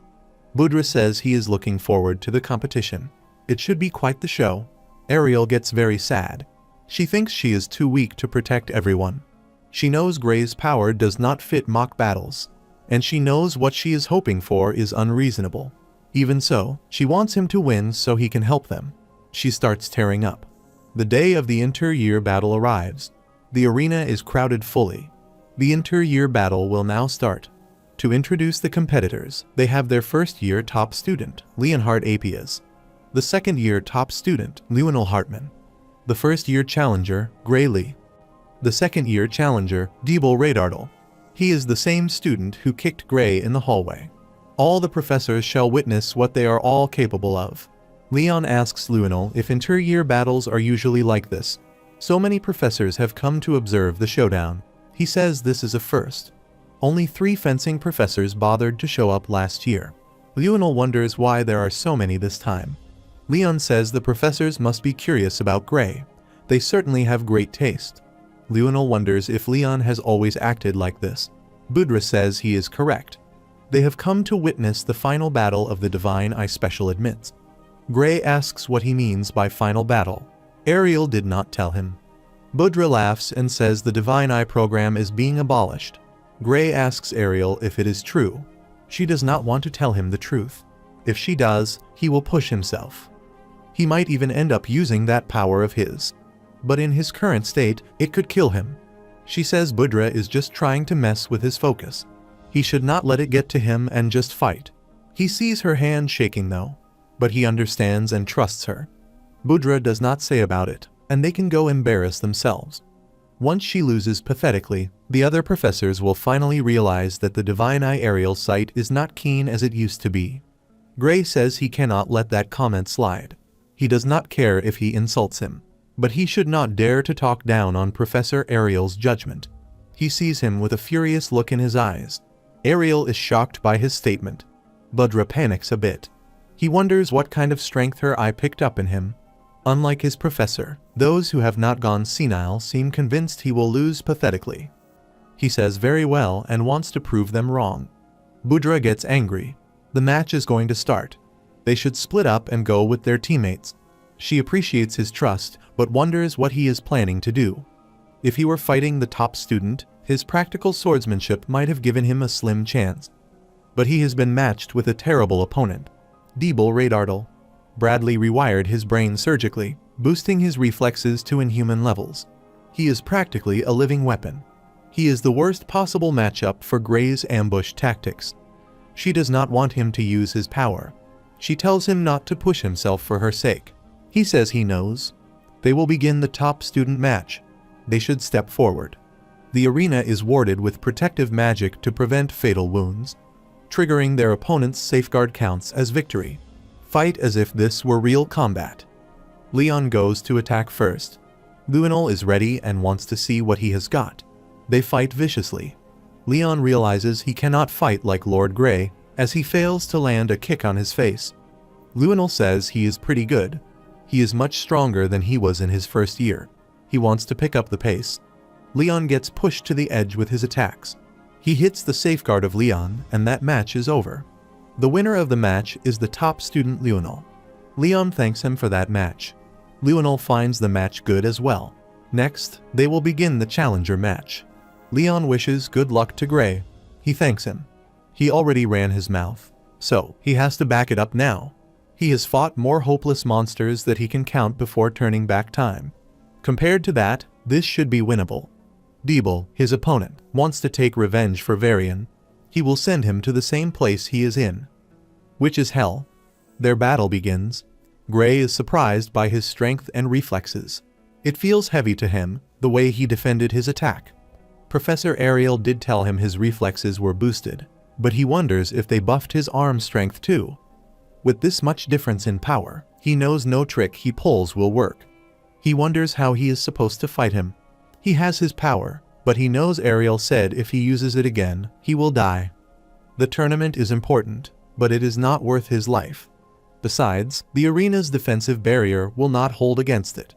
Budra says he is looking forward to the competition. It should be quite the show. Ariel gets very sad. She thinks she is too weak to protect everyone. She knows Gray's power does not fit mock battles, and she knows what she is hoping for is unreasonable. Even so, she wants him to win so he can help them. She starts tearing up. The day of the inter-year battle arrives. The arena is crowded fully. The inter-year battle will now start. To introduce the competitors, they have their first-year top student, Leonhard Apias. The second-year top student, Lionel Hartman. The first-year challenger, Gray Lee. The second-year challenger, Dibel Radardal. He is the same student who kicked Gray in the hallway. All the professors shall witness what they are all capable of. Leon asks Lionel if inter-year battles are usually like this. So many professors have come to observe the showdown. He says this is a first. Only 3 fencing professors bothered to show up last year. Lionel wonders why there are so many this time. Leon says the professors must be curious about Gray. They certainly have great taste. Lionel wonders if Leon has always acted like this. Budra says he is correct. They have come to witness the final battle of the Divine Eye Special admits. Gray asks what he means by final battle. Ariel did not tell him. Budra laughs and says the Divine Eye program is being abolished. Gray asks Ariel if it is true. She does not want to tell him the truth. If she does, he will push himself. He might even end up using that power of his. But in his current state, it could kill him. She says Budra is just trying to mess with his focus. He should not let it get to him and just fight. He sees her hand shaking though, but he understands and trusts her. Budra does not say about it, and they can go embarrass themselves. Once she loses pathetically, the other professors will finally realize that the Divine Eye Ariel's sight is not keen as it used to be. Gray says he cannot let that comment slide. He does not care if he insults him, but he should not dare to talk down on Professor Ariel's judgment. He sees him with a furious look in his eyes. Ariel is shocked by his statement. Budra panics a bit. He wonders what kind of strength her eye picked up in him. Unlike his professor, those who have not gone senile seem convinced he will lose pathetically. He says very well and wants to prove them wrong. Budra gets angry. The match is going to start. They should split up and go with their teammates. She appreciates his trust, but wonders what he is planning to do. If he were fighting the top student, his practical swordsmanship might have given him a slim chance. But he has been matched with a terrible opponent. Dibel Radardal. Bradley rewired his brain surgically, boosting his reflexes to inhuman levels. He is practically a living weapon. He is the worst possible matchup for Gray's ambush tactics. She does not want him to use his power. She tells him not to push himself for her sake. He says he knows. They will begin the top student match. They should step forward. The arena is warded with protective magic to prevent fatal wounds. Triggering their opponent's safeguard counts as victory. Fight as if this were real combat. Leon goes to attack first. Lionel is ready and wants to see what he has got. They fight viciously. Leon realizes he cannot fight like Lord Gray, as he fails to land a kick on his face. Lionel says he is pretty good. He is much stronger than he was in his first year. He wants to pick up the pace. Leon gets pushed to the edge with his attacks. He hits the safeguard of Leon, and that match is over. The winner of the match is the top student Lionel. Leon thanks him for that match. Lionel finds the match good as well. Next, they will begin the challenger match. Leon wishes good luck to Gray. He thanks him. He already ran his mouth, so he has to back it up now. He has fought more hopeless monsters that he can count before turning back time. Compared to that, this should be winnable. Deeble, his opponent, wants to take revenge for Varian. He will send him to the same place he is in, which is hell. Their battle begins. Gray is surprised by his strength and reflexes. It feels heavy to him, the way he defended his attack. Professor Ariel did tell him his reflexes were boosted, but he wonders if they buffed his arm strength too. With this much difference in power, he knows no trick he pulls will work. He wonders how he is supposed to fight him. He has his power, but he knows Ariel said if he uses it again, he will die. The tournament is important, but it is not worth his life. Besides, the arena's defensive barrier will not hold against it.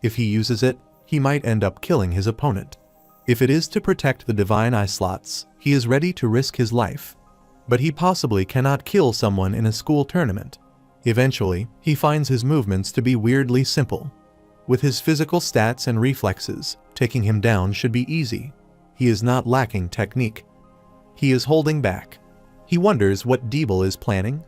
If he uses it, he might end up killing his opponent. If it is to protect the Divine Eye slots, he is ready to risk his life. But he possibly cannot kill someone in a school tournament. Eventually, he finds his movements to be weirdly simple. With his physical stats and reflexes, taking him down should be easy. He is not lacking technique. He is holding back. He wonders what Deeble is planning.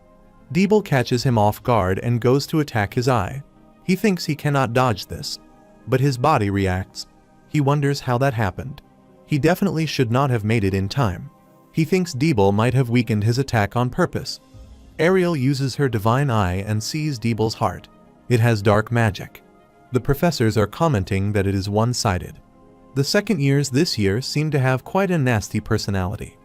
Deeble catches him off guard and goes to attack his eye. He thinks he cannot dodge this, but his body reacts. He wonders how that happened. He definitely should not have made it in time. He thinks Deeble might have weakened his attack on purpose. Ariel uses her Divine Eye and sees Deeble's heart. It has dark magic. The professors are commenting that it is one-sided. The second years this year seem to have quite a nasty personality.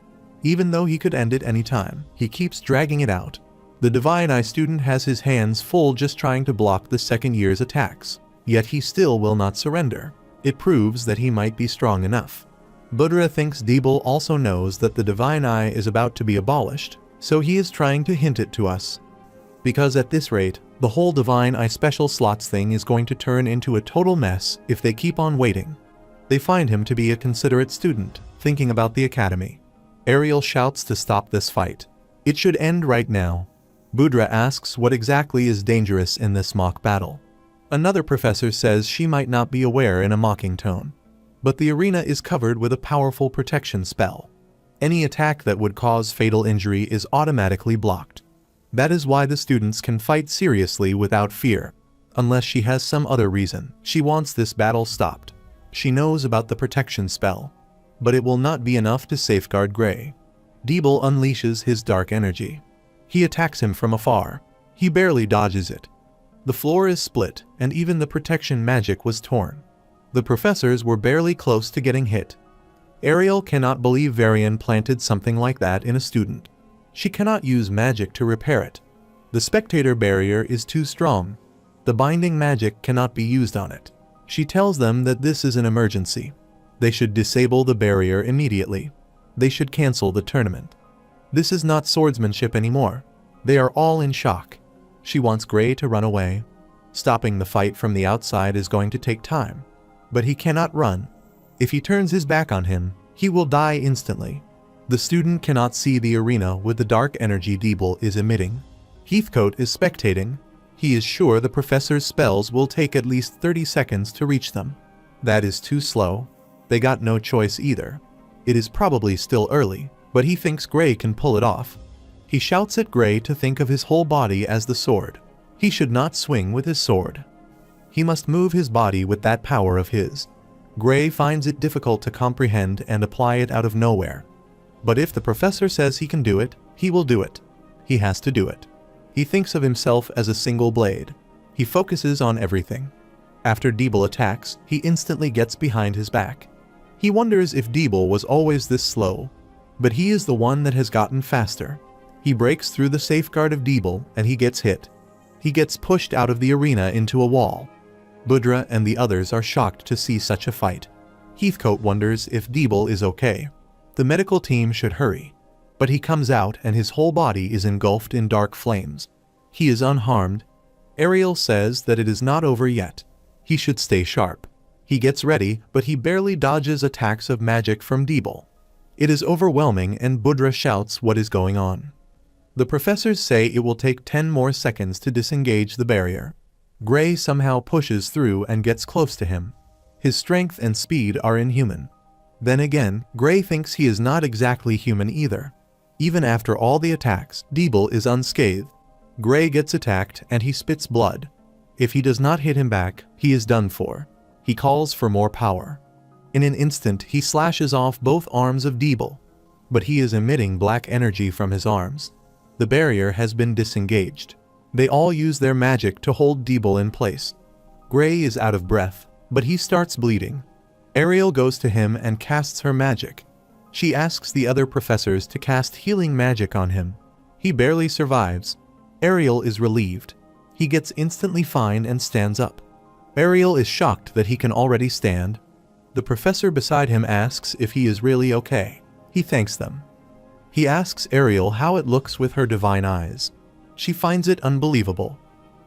Even though he could end it any time, he keeps dragging it out. The Divine Eye student has his hands full just trying to block the second year's attacks, yet he still will not surrender. It proves that he might be strong enough. Budra thinks Deeble also knows that the Divine Eye is about to be abolished, so he is trying to hint it to us. Because at this rate, the whole Divine Eye special slots thing is going to turn into a total mess if they keep on waiting. They find him to be a considerate student, thinking about the academy. Ariel shouts to stop this fight. It should end right now. Budra asks what exactly is dangerous in this mock battle. Another professor says she might not be aware in a mocking tone. But the arena is covered with a powerful protection spell. Any attack that would cause fatal injury is automatically blocked. That is why the students can fight seriously without fear. Unless she has some other reason, she wants this battle stopped. She knows about the protection spell, but it will not be enough to safeguard Gray. Deeble unleashes his dark energy. He attacks him from afar. He barely dodges it. The floor is split, and even the protection magic was torn. The professors were barely close to getting hit. Ariel cannot believe Varian planted something like that in a student. She cannot use magic to repair it. The spectator barrier is too strong. The binding magic cannot be used on it. She tells them that this is an emergency. They should disable the barrier immediately. They should cancel the tournament. This is not swordsmanship anymore. They are all in shock. She wants Gray to run away. Stopping the fight from the outside is going to take time. But he cannot run. If he turns his back on him, he will die instantly. The student cannot see the arena with the dark energy Deeble is emitting. Heathcote is spectating. He is sure the professor's spells will take at least 30 seconds to reach them. That is too slow. They got no choice either. It is probably still early, but he thinks Gray can pull it off. He shouts at Gray to think of his whole body as the sword. He should not swing with his sword. He must move his body with that power of his. Gray finds it difficult to comprehend and apply it out of nowhere. But if the professor says he can do it, he will do it. He has to do it. He thinks of himself as a single blade. He focuses on everything. After Deeble attacks, he instantly gets behind his back. He wonders if Deeble was always this slow, but he is the one that has gotten faster. He breaks through the safeguard of Deeble and he gets hit. He gets pushed out of the arena into a wall. Budra and the others are shocked to see such a fight. Heathcote wonders if Deeble is okay. The medical team should hurry. But he comes out and his whole body is engulfed in dark flames. He is unharmed. Ariel says that it is not over yet. He should stay sharp. He gets ready, but he barely dodges attacks of magic from Deeble. It is overwhelming and Budra shouts what is going on. The professors say it will take 10 more seconds to disengage the barrier. Gray somehow pushes through and gets close to him. His strength and speed are inhuman. Then again, Gray thinks he is not exactly human either. Even after all the attacks, Deeble is unscathed. Gray gets attacked and he spits blood. If he does not hit him back, he is done for. He calls for more power. In an instant, he slashes off both arms of Deeble. But he is emitting black energy from his arms. The barrier has been disengaged. They all use their magic to hold Deeble in place. Gray is out of breath, but he starts bleeding. Ariel goes to him and casts her magic. She asks the other professors to cast healing magic on him. He barely survives. Ariel is relieved. He gets instantly fine and stands up. Ariel is shocked that he can already stand. The professor beside him asks if he is really okay. He thanks them. He asks Ariel how it looks with her divine eyes. She finds it unbelievable.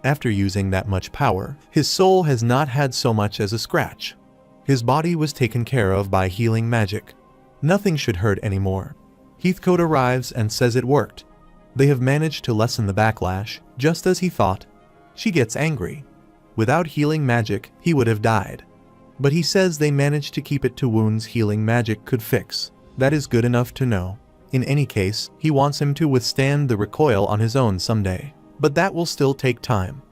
After using that much power, his soul has not had so much as a scratch. His body was taken care of by healing magic. Nothing should hurt anymore. Heathcote arrives and says it worked. They have managed to lessen the backlash, just as he thought. She gets angry. Without healing magic, he would have died. But he says they managed to keep it to wounds healing magic could fix. That is good enough to know. In any case, he wants him to withstand the recoil on his own someday. But that will still take time.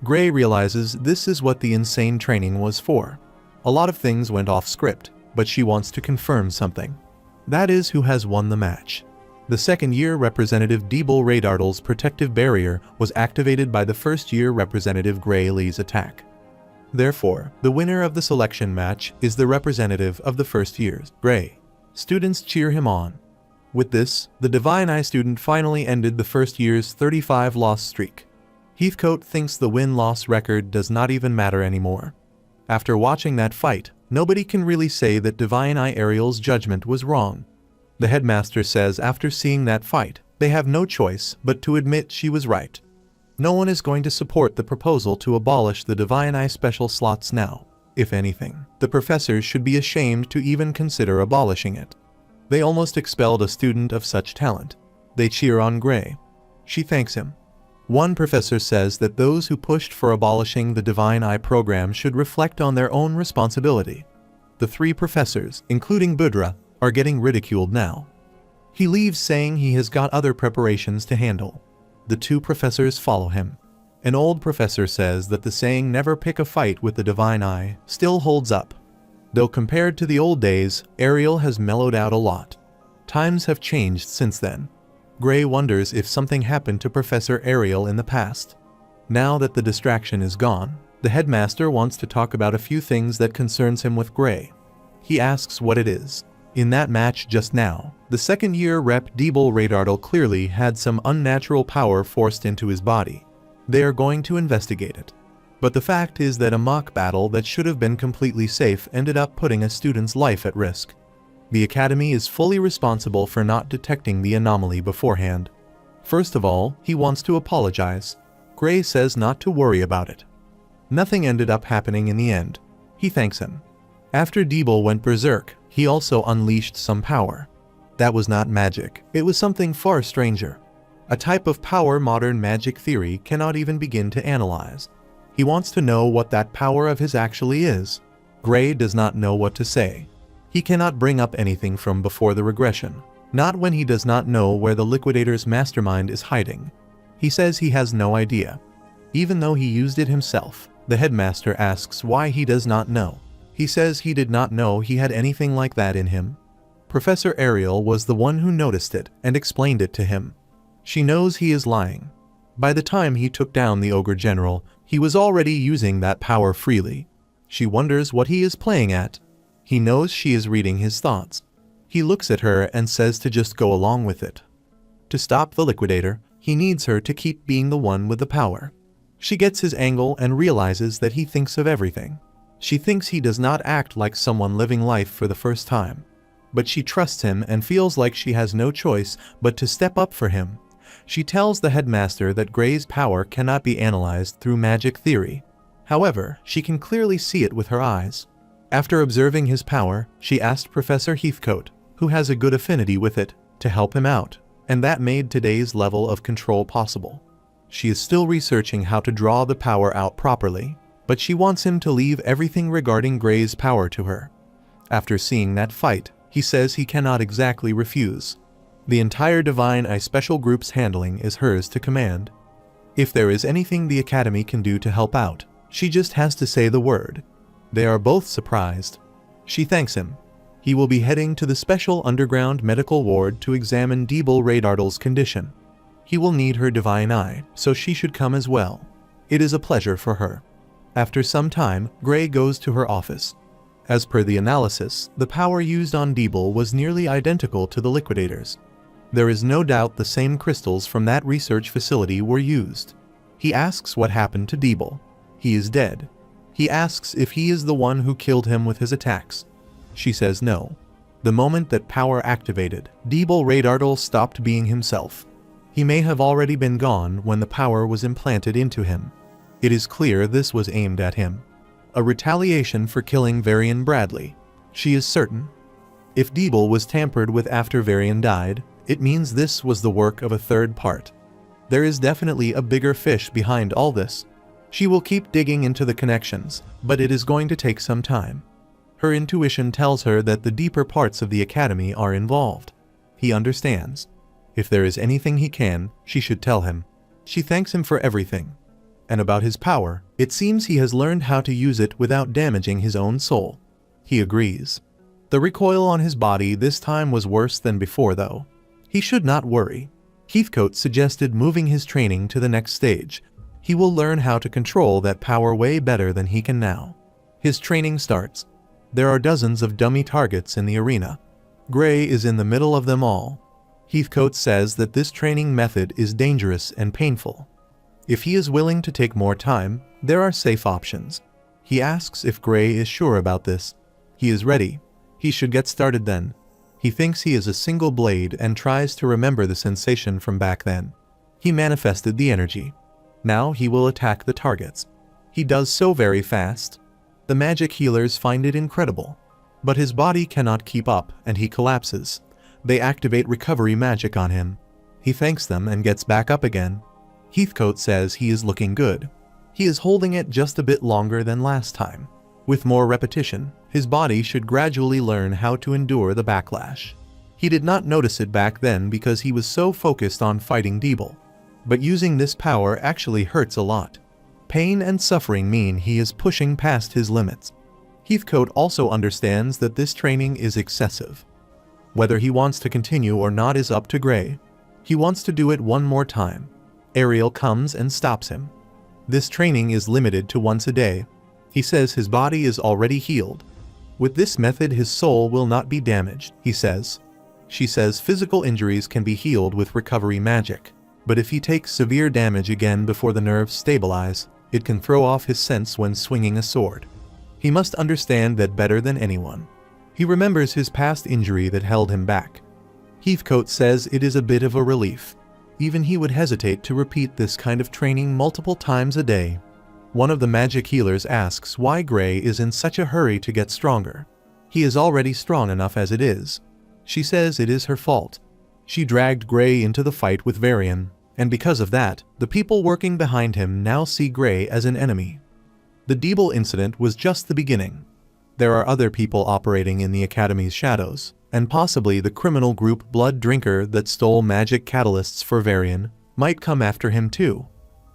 Gray realizes this is what the insane training was for. A lot of things went off script, but she wants to confirm something. That is who has won the match. The second-year representative Deeble Radartle's protective barrier was activated by the first-year representative Gray Lee's attack. Therefore, the winner of the selection match is the representative of the first year's, Gray. Students cheer him on. With this, the Divine Eye student finally ended the first year's 35-loss streak. Heathcote thinks the win-loss record does not even matter anymore. After watching that fight, nobody can really say that Divine Eye Ariel's judgment was wrong. The headmaster says after seeing that fight, they have no choice but to admit she was right. No one is going to support the proposal to abolish the Divine Eye special slots now. If anything, the professors should be ashamed to even consider abolishing it. They almost expelled a student of such talent. They cheer on Gray. She thanks him. One professor says that those who pushed for abolishing the Divine Eye program should reflect on their own responsibility. The three professors, including Budra, are getting ridiculed now. He leaves saying he has got other preparations to handle. The two professors follow him. An old professor says that the saying "never pick a fight with the Divine Eye" still holds up. Though compared to the old days, Ariel has mellowed out a lot. Times have changed since then. Gray wonders if something happened to Professor Ariel in the past. Now that the distraction is gone, the headmaster wants to talk about a few things that concerns him with Gray. He asks what it is. In that match just now, the second-year rep Deeble Radartle clearly had some unnatural power forced into his body. They are going to investigate it. But the fact is that a mock battle that should have been completely safe ended up putting a student's life at risk. The Academy is fully responsible for not detecting the anomaly beforehand. First of all, he wants to apologize. Gray says not to worry about it. Nothing ended up happening in the end. He thanks him. After Deeble went berserk, he also unleashed some power. That was not magic, it was something far stranger. A type of power modern magic theory cannot even begin to analyze. He wants to know what that power of his actually is. Gray does not know what to say. He cannot bring up anything from before the regression, not when he does not know where the liquidator's mastermind is hiding. He says he has no idea. Even though he used it himself, the headmaster asks why he does not know. He says he did not know he had anything like that in him. Professor Ariel was the one who noticed it and explained it to him. She knows he is lying. By the time he took down the Ogre General, he was already using that power freely. She wonders what he is playing at. He knows she is reading his thoughts. He looks at her and says to just go along with it. To stop the liquidator, he needs her to keep being the one with the power. She gets his angle and realizes that he thinks of everything. She thinks he does not act like someone living life for the first time. But she trusts him and feels like she has no choice but to step up for him. She tells the headmaster that Gray's power cannot be analyzed through magic theory. However, she can clearly see it with her eyes. After observing his power, she asked Professor Heathcote, who has a good affinity with it, to help him out, and that made today's level of control possible. She is still researching how to draw the power out properly, but she wants him to leave everything regarding Gray's power to her. After seeing that fight, he says he cannot exactly refuse. The entire Divine Eye Special Group's handling is hers to command. If there is anything the Academy can do to help out, she just has to say the word. They are both surprised. She thanks him. He will be heading to the special underground medical ward to examine Deeble Radartle's condition. He will need her Divine Eye, so she should come as well. It is a pleasure for her. After some time, Gray goes to her office. As per the analysis, the power used on Deeble was nearly identical to the Liquidator's. There is no doubt the same crystals from that research facility were used. He asks what happened to Deeble. He is dead. He asks if he is the one who killed him with his attacks. She says no. The moment that power activated, Deeble Radartle stopped being himself. He may have already been gone when the power was implanted into him. It is clear this was aimed at him. A retaliation for killing Varian Bradley. She is certain. If Deeble was tampered with after Varian died, it means this was the work of a third part. There is definitely a bigger fish behind all this. She will keep digging into the connections, but it is going to take some time. Her intuition tells her that the deeper parts of the Academy are involved. He understands. If there is anything he can, she should tell him. She thanks him for everything. And about his power, it seems he has learned how to use it without damaging his own soul. He agrees. The recoil on his body this time was worse than before though. He should not worry. Heathcote suggested moving his training to the next stage. He will learn how to control that power way better than he can now. His training starts. There are dozens of dummy targets in the arena. Gray is in the middle of them all. Heathcote says that this training method is dangerous and painful. If he is willing to take more time, there are safe options. He asks if Gray is sure about this. He is ready. He should get started then. He thinks he is a single blade and tries to remember the sensation from back then. He manifested the energy. Now he will attack the targets. He does so very fast. The magic healers find it incredible. But his body cannot keep up and he collapses. They activate recovery magic on him. He thanks them and gets back up again. Heathcote says he is looking good. He is holding it just a bit longer than last time. With more repetition, his body should gradually learn how to endure the backlash. He did not notice it back then because he was so focused on fighting Deeble. But using this power actually hurts a lot. Pain and suffering mean he is pushing past his limits. Heathcote also understands that this training is excessive. Whether he wants to continue or not is up to Gray. He wants to do it one more time. Ariel comes and stops him. This training is limited to once a day. He says his body is already healed. With this method his soul will not be damaged, he says. She says physical injuries can be healed with recovery magic, but if he takes severe damage again before the nerves stabilize, it can throw off his sense when swinging a sword. He must understand that better than anyone. He remembers his past injury that held him back. Heathcote says it is a bit of a relief. Even he would hesitate to repeat this kind of training multiple times a day. One of the magic healers asks why Gray is in such a hurry to get stronger. He is already strong enough as it is. She says it is her fault. She dragged Gray into the fight with Varian, and because of that, the people working behind him now see Gray as an enemy. The Deeble incident was just the beginning. There are other people operating in the Academy's shadows, and possibly the criminal group Blood Drinker that stole magic catalysts for Varian might come after him too.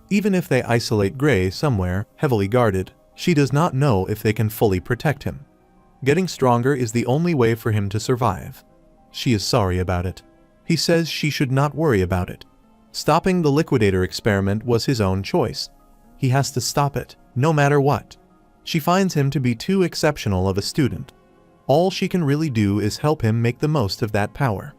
Even if they isolate Gray somewhere, heavily guarded, she does not know if they can fully protect him. Getting stronger is the only way for him to survive. She is sorry about it. He says she should not worry about it. Stopping the Liquidator experiment was his own choice. He has to stop it, no matter what. She finds him to be too exceptional of a student. All she can really do is help him make the most of that power.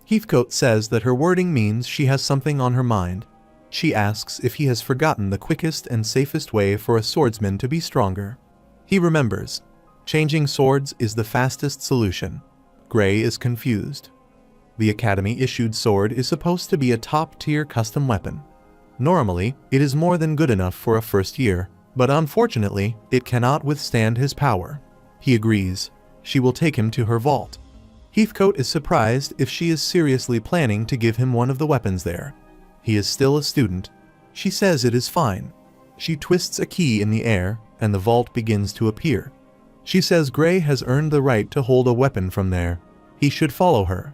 Heathcote says that her wording means she has something on her mind. She asks if he has forgotten the quickest and safest way for a swordsman to be stronger. He remembers. Changing swords is the fastest solution. Gray is confused. The Academy-issued sword is supposed to be a top-tier custom weapon. Normally, it is more than good enough for a first year, but unfortunately, it cannot withstand his power. He agrees. She will take him to her vault. Heathcote is surprised if she is seriously planning to give him one of the weapons there. He is still a student. She says it is fine. She twists a key in the air, and the vault begins to appear. She says Gray has earned the right to hold a weapon from there. He should follow her.